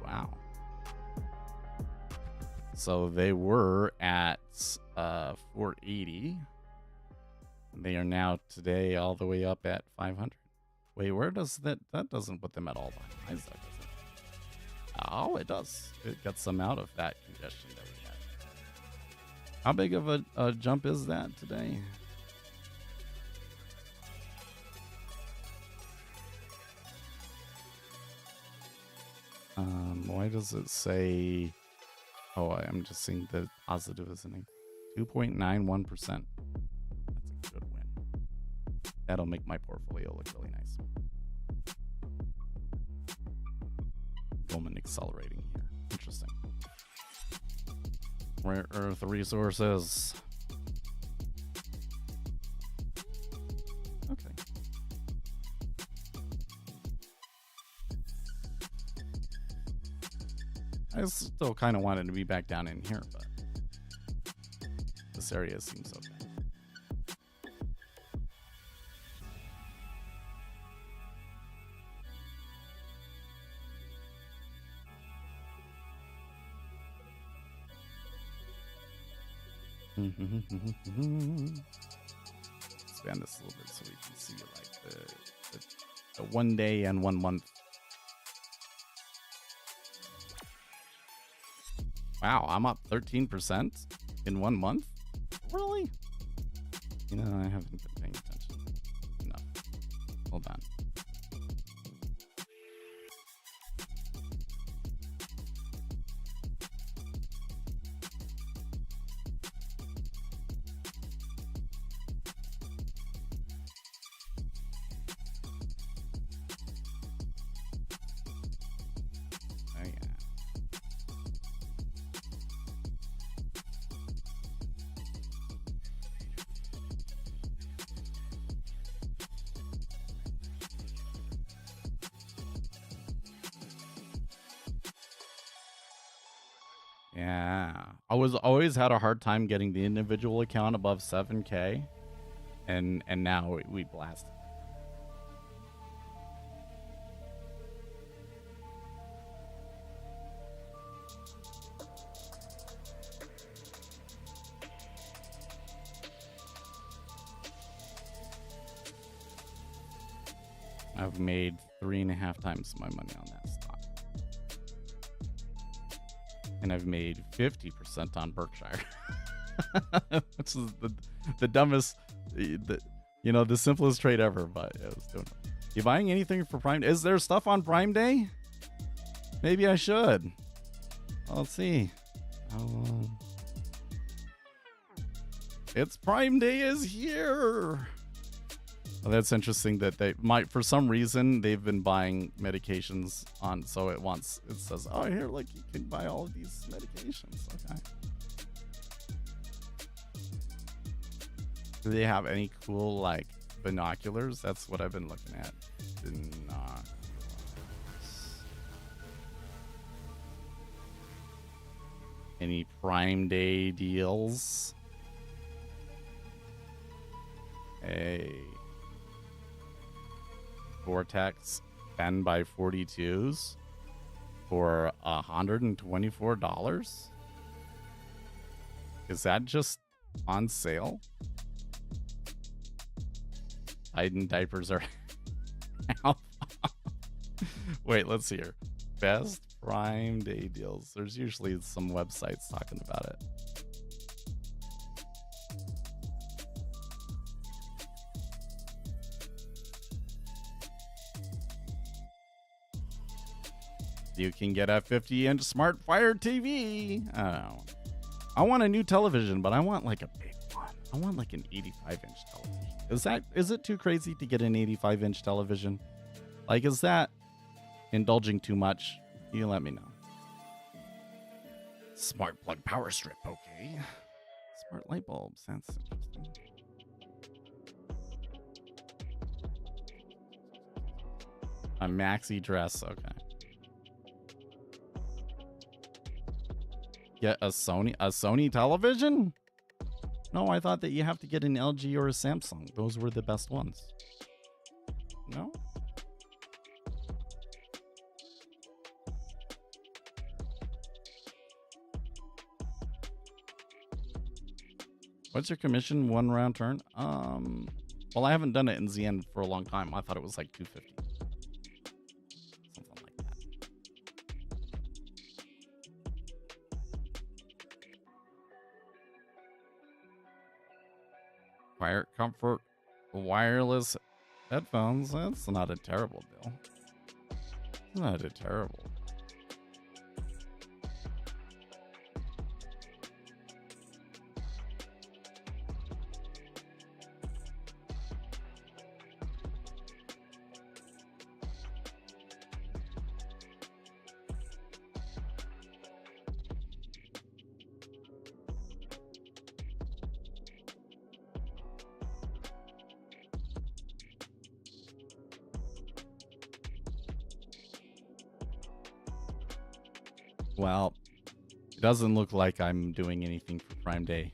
wow. So they were at 480. They are now today all the way up at 500. Wait, where does that doesn't put them at all time highs, does it? Oh, it does. It gets them out of that congestion that we had. How big of a jump is that today? Why does it say? Oh, I'm just seeing the positive, isn't it? 2.91%. That's a good win. That'll make my portfolio look really nice. Goldman accelerating here. Interesting. Rare earth resources. Okay. I still kind of wanted to be back down in here, but this area seems okay. Expand this a little bit so we can see like the 1 day and 1 month. Wow, I'm up 13% in 1 month? Really? You know, I haven't been paying attention enough. Hold on. Yeah, I was always had a hard time getting the individual account above 7K, and now we blast. I've made 3.5 times my money on that stock. And I've made 50% on Berkshire. Which is the dumbest, the simplest trade ever, but I was doing it. You buying anything for Prime? Is there stuff on Prime Day? Maybe I should. Let's see. It's Prime Day is here. Well, that's interesting that they might, for some reason, they've been buying medications on, so it says, oh, here, look, you can buy all of these medications. Okay. Do they have any cool, like, binoculars? That's what I've been looking at. Binoculars. Any Prime Day deals? Hey. Vortex 10 by 42s for $124. Is that just on sale? Biden diapers are out. Wait, let's see here. Best Prime Day deals. There's usually some websites talking about it. You can get a 50-inch smart Fire TV. I don't know. I want a new television, but I want like a big one. I want like an 85-inch television. Is it too crazy to get an 85-inch television? Like, is that indulging too much? You let me know. Smart plug power strip, okay. Smart light bulbs, that's interesting. A maxi dress, okay. Get a Sony television? No, I thought that you have to get an LG or a Samsung. Those were the best ones. No? What's your commission 1 round turn? Well, I haven't done it in ZN for a long time. I thought it was like 250. Something like that. Quiet Comfort wireless headphones. That's not a terrible deal. It's not a terrible. Well, it doesn't look like I'm doing anything for Prime Day.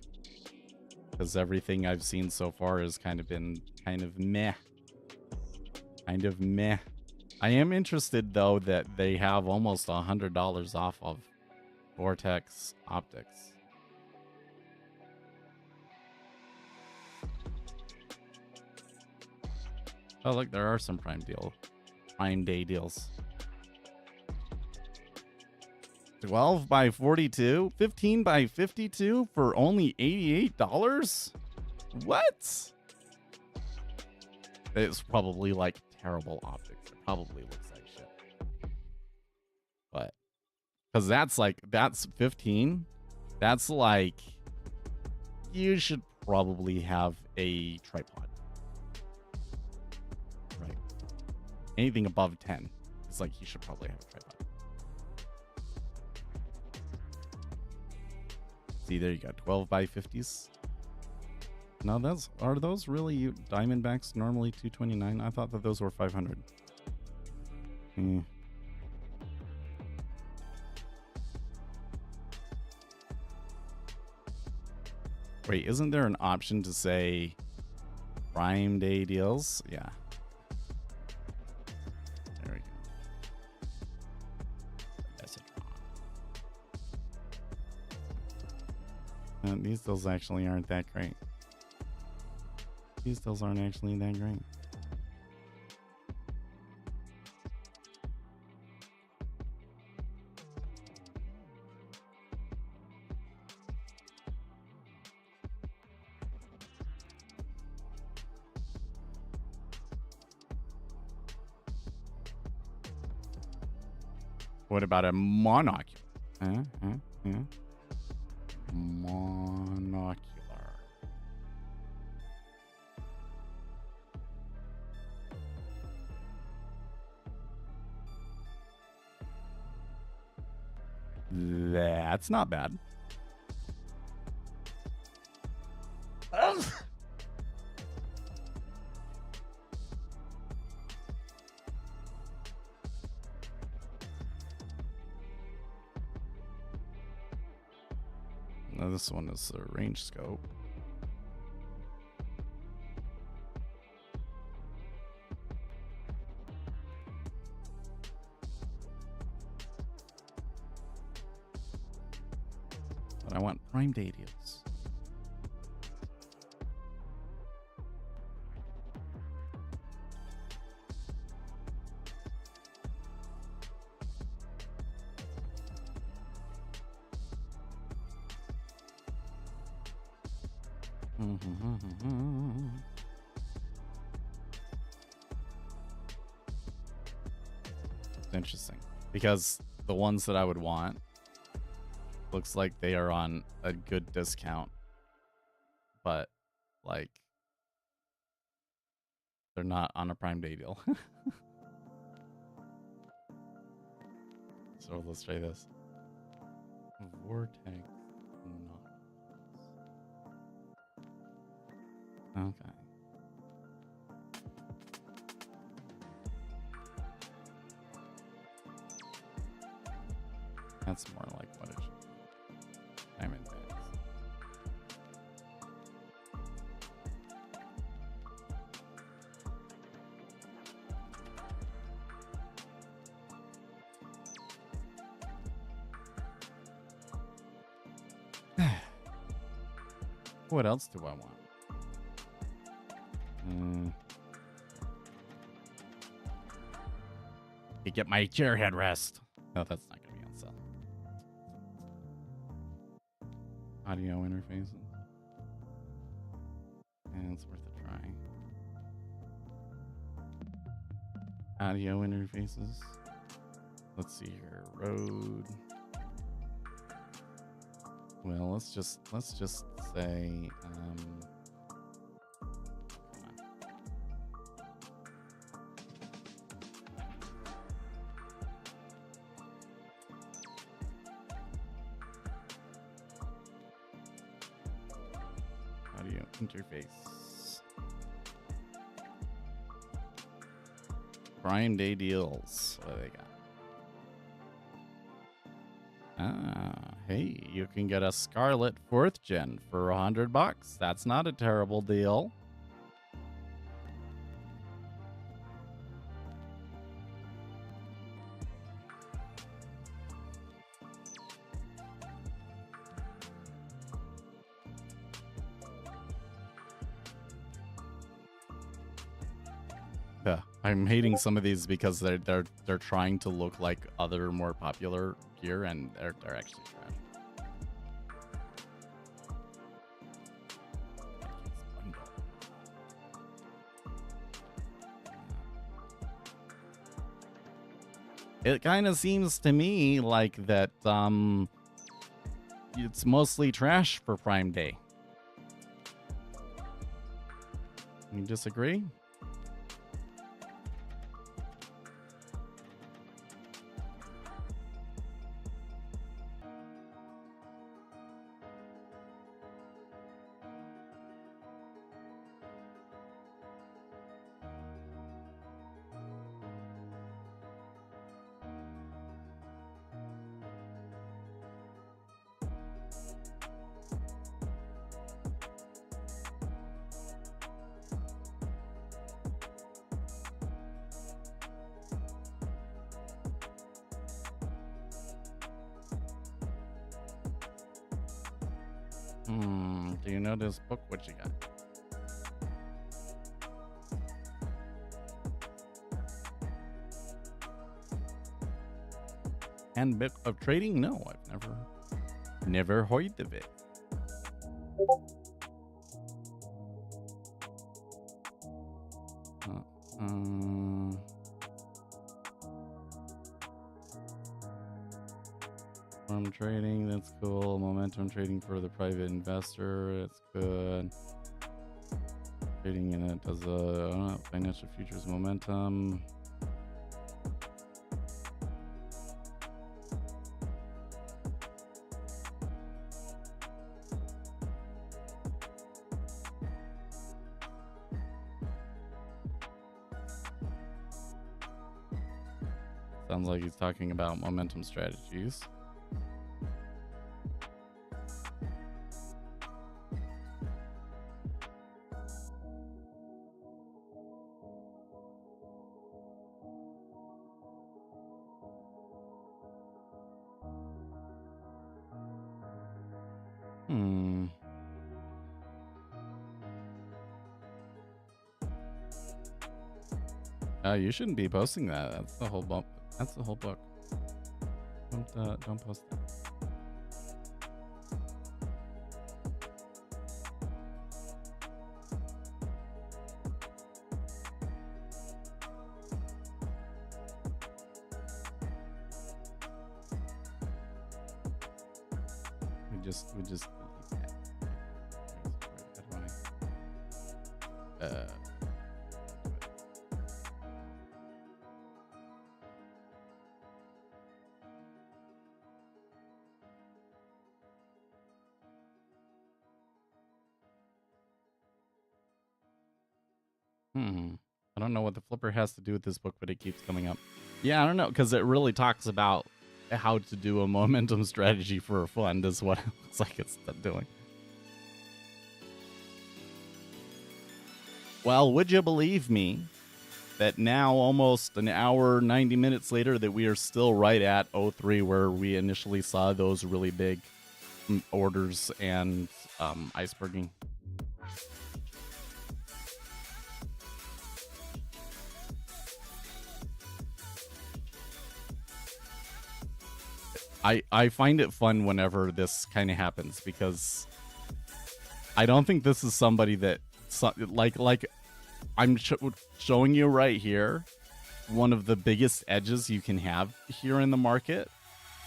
Because everything I've seen so far has kind of been kind of meh. Kind of meh. I am interested, though, that they have almost $100 off of Vortex Optics. Oh, look, there are some Prime Day deals. 12 by 42, 15 by 52 for only $88? What? It's probably like terrible optics. It probably looks like shit. But because that's 15. That's like, you should probably have a tripod. Right. Anything above 10. It's like you should probably have a tripod. See, there you go. 12 by 50s. Now, are those really Diamondbacks normally 229? I thought that those were 500. Wait, isn't there an option to say Prime Day deals? Yeah. There we go. These deals actually aren't that great. These deals aren't actually that great. What about a monocular? Monocular. That's not bad. Now this one is a range scope. But I want Prime Day deals. It's interesting because the ones that I would want looks like they are on a good discount, but like they're not on a Prime Day deal. So let's try this. Vortex. Okay. That's more like what it should be. Diamond bags. What else do I want? You get my chair headrest. No, that's not going to be on sale. Audio interfaces. And it's worth a try. Audio interfaces. Let's see here. Road. Well, let's just say audio interface. Prime Day deals. What do they got? Hey, you can get a Scarlet 4th Gen for $100. That's not a terrible deal. Yeah, I'm hating some of these because they're trying to look like other more popular gear, and they're actually trash. It kind of seems to me like that it's mostly trash for Prime Day. You disagree? Do you know this book? What you got? Handbook of Trading? No, I've never heard of it. Farm trading, that's cool. Momentum trading for the private investor, that's good. Trading in it does financial futures momentum. Sounds like he's talking about momentum strategies. You shouldn't be posting that. That's the whole bump. That's the whole book. Don't post that. We just I don't know what the flipper has to do with this book, but it keeps coming up. Yeah, I don't know, because it really talks about how to do a momentum strategy for a fund is what it looks like it's doing. Well, would you believe me that now, almost an hour, 90 minutes later, that we are still right at 03, where we initially saw those really big orders and iceberging. I find it fun whenever this kind of happens because I don't think this is somebody that like I'm showing you right here one of the biggest edges you can have here in the market,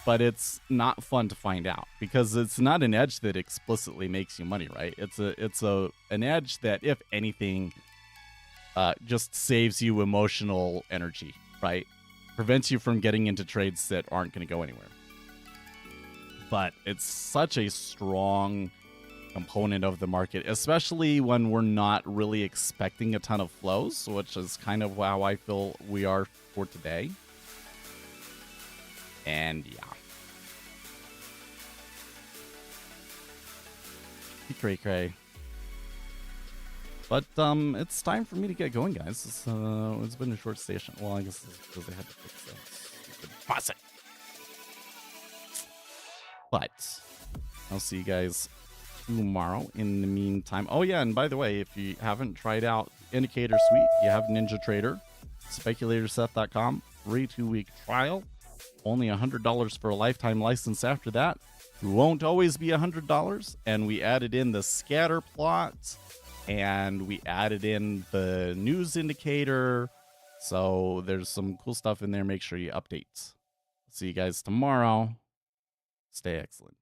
but it's not fun to find out because it's not an edge that explicitly makes you money, right? It's an edge that, if anything, just saves you emotional energy, right? Prevents you from getting into trades that aren't going to go anywhere. But it's such a strong component of the market, especially when we're not really expecting a ton of flows, which is kind of how I feel we are for today. And yeah. Cray cray. But it's time for me to get going, guys. It's been a short station. Well, I guess it's because they had to fix that stupid faucet. But I'll see you guys tomorrow. In the meantime, oh yeah, and by the way, if you haven't tried out Indicator Suite, you have NinjaTrader, speculatorseth.com, free 2-week trial, only $100 for a lifetime license after that. It won't always be $100, and we added in the scatter plots, and we added in the news indicator, so there's some cool stuff in there. Make sure you update. See you guys tomorrow. Stay excellent.